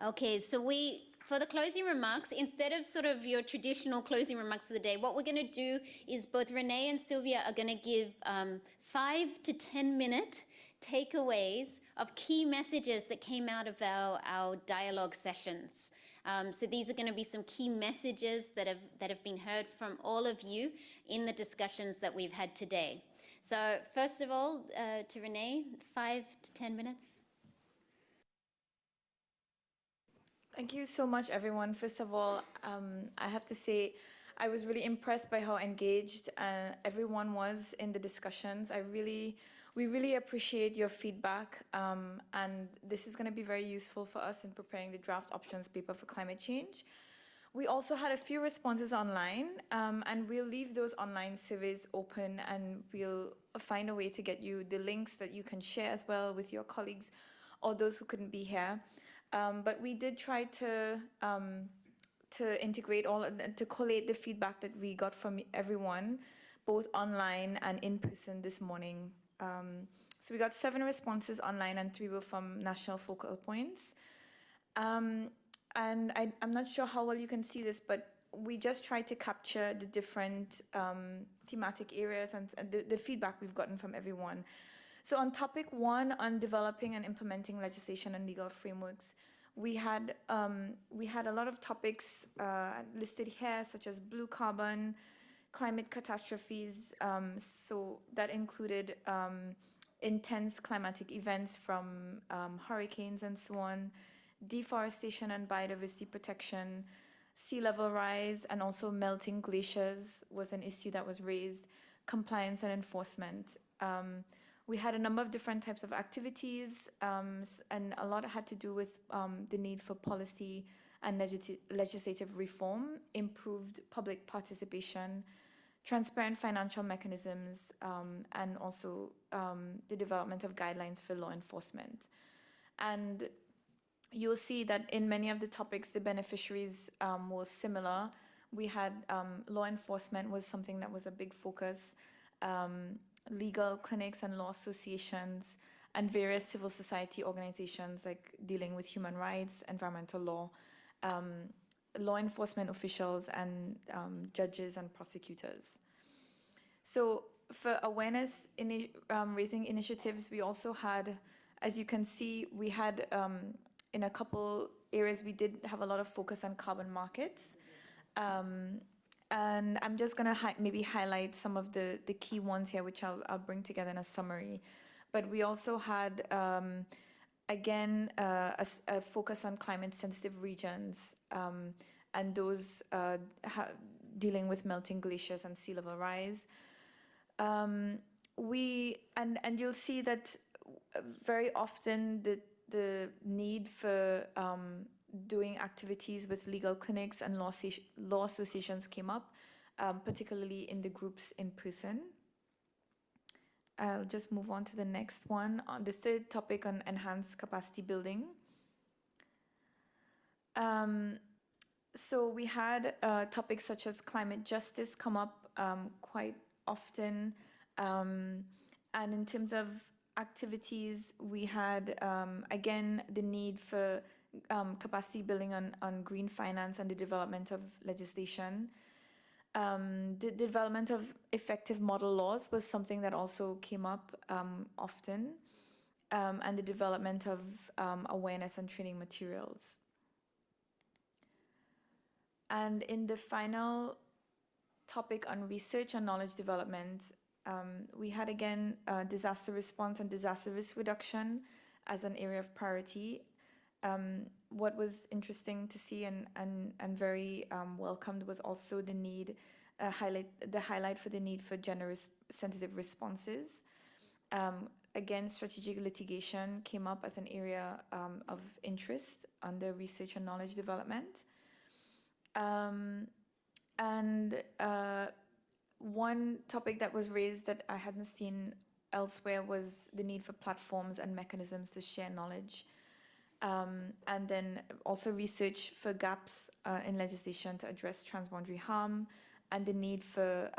Okay, so for the closing remarks, instead of sort of your traditional closing remarks for the day, what we're going to do is both Renee and Sylvia are going to give 5 to 10 minute takeaways of key messages that came out of our dialogue sessions. So these are going to be some key messages that have been heard from all of you in the discussions that we've had today. So first of all, to Renee, 5 to 10 minutes. Thank you so much, everyone. First of all, I have to say, I was really impressed by how engaged everyone was in the discussions. We really appreciate your feedback, and this is going to be very useful for us in preparing the draft options paper for climate change. We also had a few responses online, and we'll leave those online surveys open, and we'll find a way to get you the links that you can share as well with your colleagues or those who couldn't be here. But we did try to integrate to collate the feedback that we got from everyone, both online and in person this morning. So we got 7 responses online and 3 were from national focal points. And I'm not sure how well you can see this, but we just tried to capture the different thematic areas and the feedback we've gotten from everyone. So on topic 1, on developing and implementing legislation and legal frameworks, we had a lot of topics listed here, such as blue carbon, climate catastrophes. So that included intense climatic events from hurricanes and so on, deforestation and biodiversity protection, sea level rise, and also melting glaciers was an issue that was raised, compliance and enforcement. We had a number of different types of activities, and a lot had to do with the need for policy and legislative reform, improved public participation, transparent financial mechanisms, and also the development of guidelines for law enforcement. And you'll see that in many of the topics, the beneficiaries were similar. We had law enforcement was something that was a big focus. Legal clinics and law associations and various civil society organizations like dealing with human rights, environmental law, law enforcement officials, and judges and prosecutors. So for awareness raising initiatives, we also had, as you can see, we had in a couple areas, we did have a lot of focus on carbon markets. And I'm just going to maybe highlight some of the key ones here, which I'll bring together in a summary. But we also had, again, a focus on climate-sensitive regions and those dealing with melting glaciers and sea level rise. And you'll see that very often the need for doing activities with legal clinics and law associations came up, particularly in the groups in person. I'll just move on to the next one, on the third topic on enhanced capacity building. So we had topics such as climate justice come up quite often. And in terms of activities, we had, again, the need for capacity building on green finance and the development of legislation. The development of effective model laws was something that also came up often, and the development of awareness and training materials. And in the final topic on research and knowledge development, we had again disaster response and disaster risk reduction as an area of priority. What was interesting to see and very welcomed was also the need, highlight for the need for gender sensitive responses. again, strategic litigation came up as an area of interest under research and knowledge development. One topic that was raised that I hadn't seen elsewhere was the need for platforms and mechanisms to share knowledge. And then also research for gaps in legislation to address transboundary harm, and the need for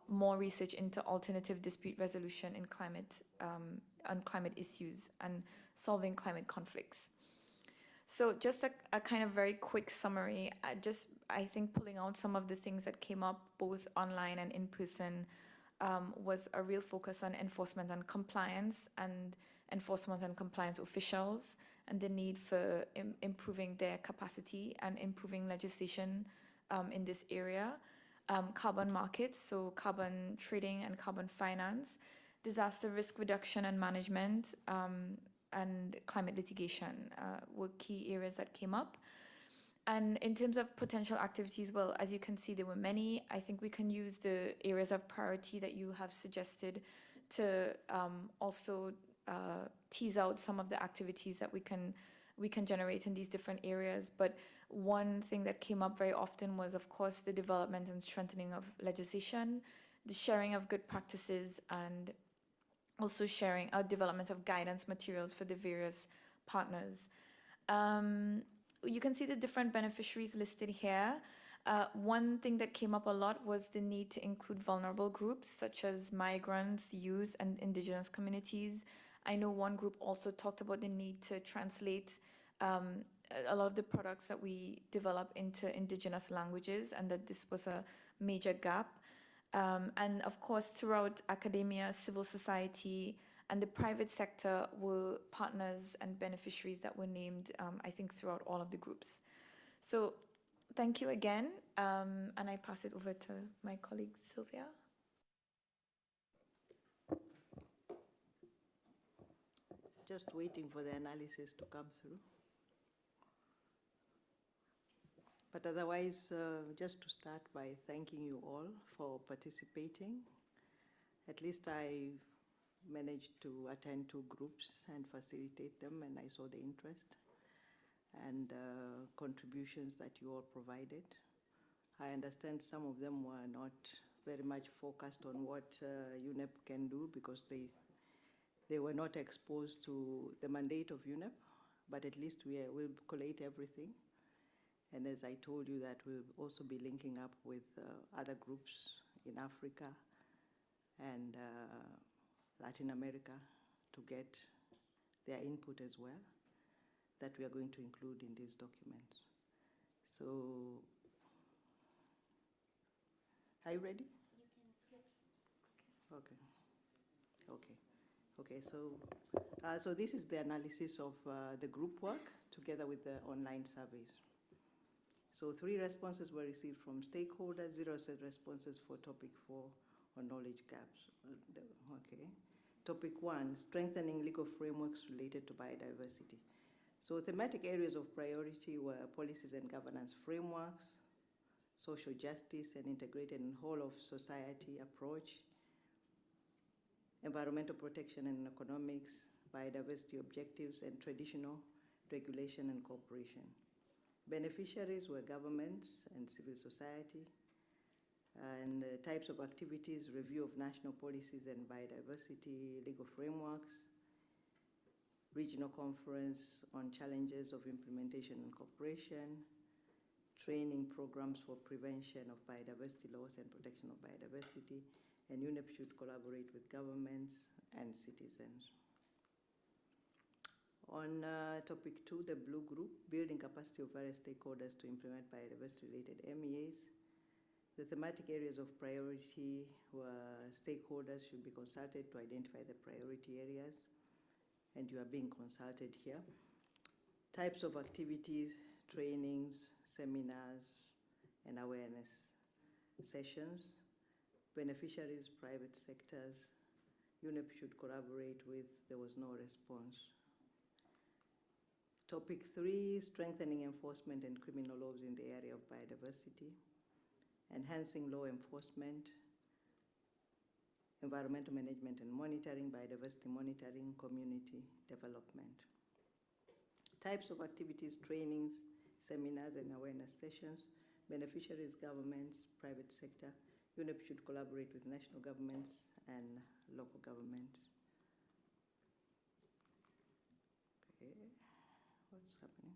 more research into alternative dispute resolution in on climate issues and solving climate conflicts. So just a kind of very quick summary, I think pulling out some of the things that came up both online and in person was a real focus on enforcement and compliance officials, and the need for improving their capacity and improving legislation in this area. Carbon markets, so carbon trading and carbon finance, disaster risk reduction and management, and climate litigation were key areas that came up. And in terms of potential activities, well, as you can see, there were many. I think we can use the areas of priority that you have suggested to also tease out some of the activities that we can generate in these different areas. But one thing that came up very often was, of course, the development and strengthening of legislation, the sharing of good practices, and also sharing development of guidance materials for the various partners. You can see the different beneficiaries listed here. One thing that came up a lot was the need to include vulnerable groups such as migrants, youth, and indigenous communities. I know one group also talked about the need to translate a lot of the products that we develop into indigenous languages, and that this was a major gap. And of course, throughout academia, civil society, and the private sector were partners and beneficiaries that were named, I think, throughout all of the groups. So thank you again, and I pass it over to my colleague, Sylvia. Just waiting for the analysis to come through. But otherwise, just to start by thanking you all for participating. At least I managed to attend 2 groups and facilitate them, and I saw the interest and contributions that you all provided. I understand some of them were not very much focused on what UNEP can do, because they were not exposed to the mandate of UNEP, but at least we'll collate everything. And as I told you, that we'll also be linking up with other groups in Africa and Latin America to get their input as well, that we are going to include in these documents. So, are you ready? You can click. Okay, so this is the analysis of the group work together with the online surveys. So 3 responses were received from stakeholders, 0 responses for topic 4 on knowledge gaps. Okay. Topic 1, strengthening legal frameworks related to biodiversity. So thematic areas of priority were policies and governance frameworks, social justice and integrated and whole of society approach, environmental protection and economics, biodiversity objectives, and traditional regulation and cooperation. Beneficiaries were governments and civil society, and types of activities, review of national policies and biodiversity legal frameworks, regional conference on challenges of implementation and cooperation, training programs for prevention of biodiversity loss and protection of biodiversity, and UNEP should collaborate with governments and citizens. On topic 2, the blue group, building capacity of various stakeholders to implement biodiversity-related MEAs. The thematic areas of priority were stakeholders should be consulted to identify the priority areas, and you are being consulted here. Types of activities, trainings, seminars, and awareness sessions. Beneficiaries, private sectors. UNEP should collaborate with, there was no response. Topic 3, strengthening enforcement and criminal laws in the area of biodiversity. Enhancing law enforcement, environmental management and monitoring, biodiversity monitoring, community development. Types of activities, trainings, seminars and awareness sessions, beneficiaries, governments, private sector. UNEP should collaborate with national governments and local governments. Okay, what's happening?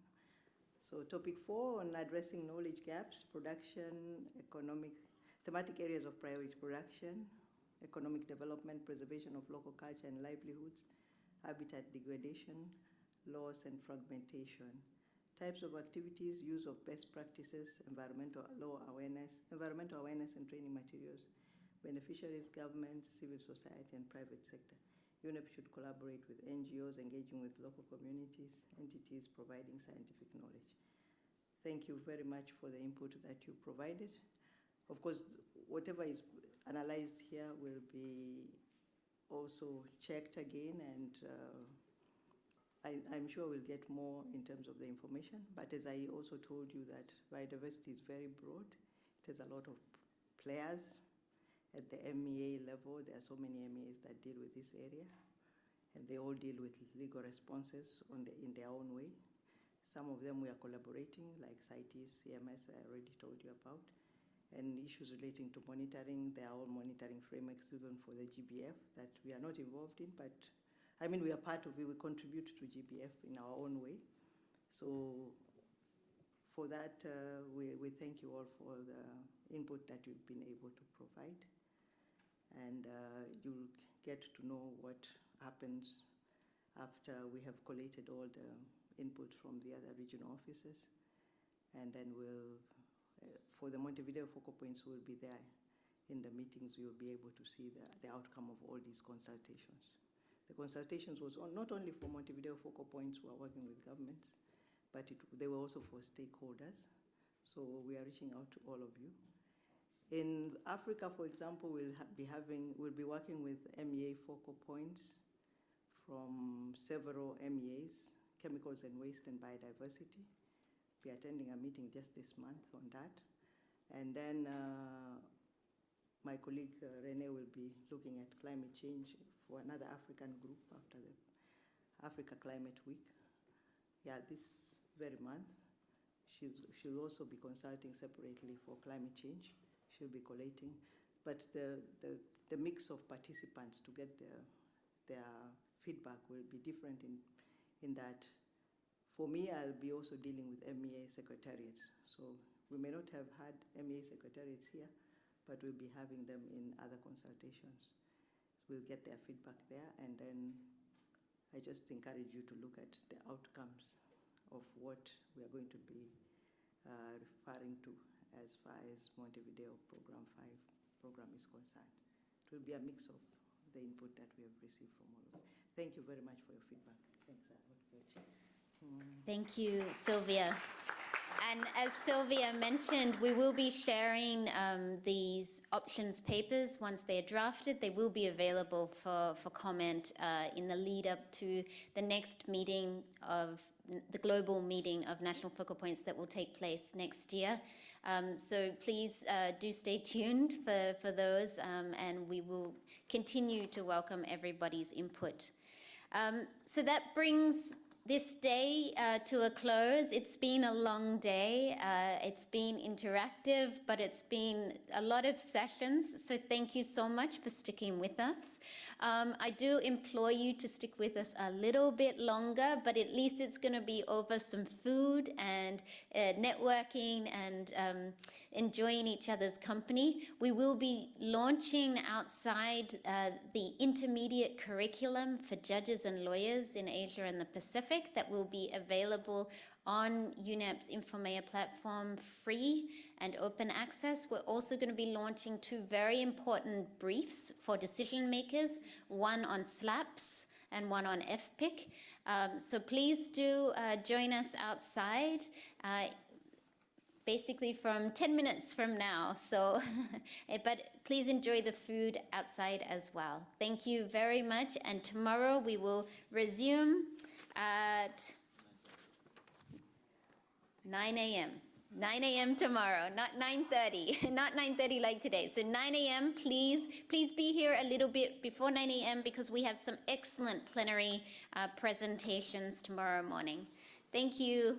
So topic 4 on addressing knowledge gaps, production, thematic areas of priority production, economic development, preservation of local culture and livelihoods, habitat degradation, loss and fragmentation. Types of activities, use of best practices, environmental awareness and training materials, beneficiaries, governments, civil society and private sector. UNEP should collaborate with NGOs, engaging with local communities, entities providing scientific knowledge. Thank you very much for the input that you provided. Of course, whatever is analyzed here will be also checked again, and I'm sure we'll get more in terms of the information. But as I also told you, that biodiversity is very broad. It has a lot of players at the MEA level. There are so many MEAs that deal with this area, and they all deal with legal responses in their own way. Some of them we are collaborating, like CITES, CMS, I already told you about. And issues relating to monitoring, there are all monitoring frameworks even for the GBF that we are not involved in, but I mean, we are part of it, we contribute to GBF in our own way. So for that, we thank you all for the input that you've been able to provide. And you'll get to know what happens after we have collated all the input from the other regional offices. And then we'll, for the Montevideo focal points, we'll be there in the meetings. You'll be able to see the outcome of all these consultations. The consultations was not only for Montevideo focal points who are working with governments, but they were also for stakeholders. So we are reaching out to all of you. In Africa, for example, we'll be working with MEA focal points from several MEAs, chemicals and waste and biodiversity. We're attending a meeting just this month on that. And then my colleague Rene will be looking at climate change for another African group after the Africa Climate Week. Yeah, this very month. She'll also be consulting separately for climate change. She'll be collating. But the mix of participants to get their feedback will be different in that, for me, I'll be also dealing with MEA secretariats. So we may not have had MEA secretariats here, but we'll be having them in other consultations. We'll get their feedback there, and then I just encourage you to look at the outcomes of what we are going to be referring to as far as Montevideo Programme V program is concerned. It will be a mix of the input that we have received from all of you. Thank you very much for your feedback. Thanks, Thank you, Sylvia. And as Sylvia mentioned, we will be sharing these options papers once they're drafted. They will be available for comment in the lead up to the next meeting of the global meeting of national focal points that will take place next year. So please do stay tuned for those, and we will continue to welcome everybody's input. So that brings this day to a close. It's been a long day. It's been interactive, but it's been a lot of sessions. So thank you so much for sticking with us. I do implore you to stick with us a little bit longer, but at least it's going to be over some food and networking and enjoying each other's company. We will be launching outside the intermediate curriculum for judges and lawyers in Asia and the Pacific that will be available on UNEP's Infomea platform, free and open access. We're also going to be launching 2 very important briefs for decision makers, one on SLAPS and one on FPIC. So please do join us outside, basically from 10 minutes from now. So, but please enjoy the food outside as well. Thank you very much. And tomorrow we will resume at 9 a.m. 9 a.m. tomorrow, not 9:30, not 9:30 like today. So 9 a.m., please be here a little bit before 9 a.m. because we have some excellent plenary presentations tomorrow morning. Thank you.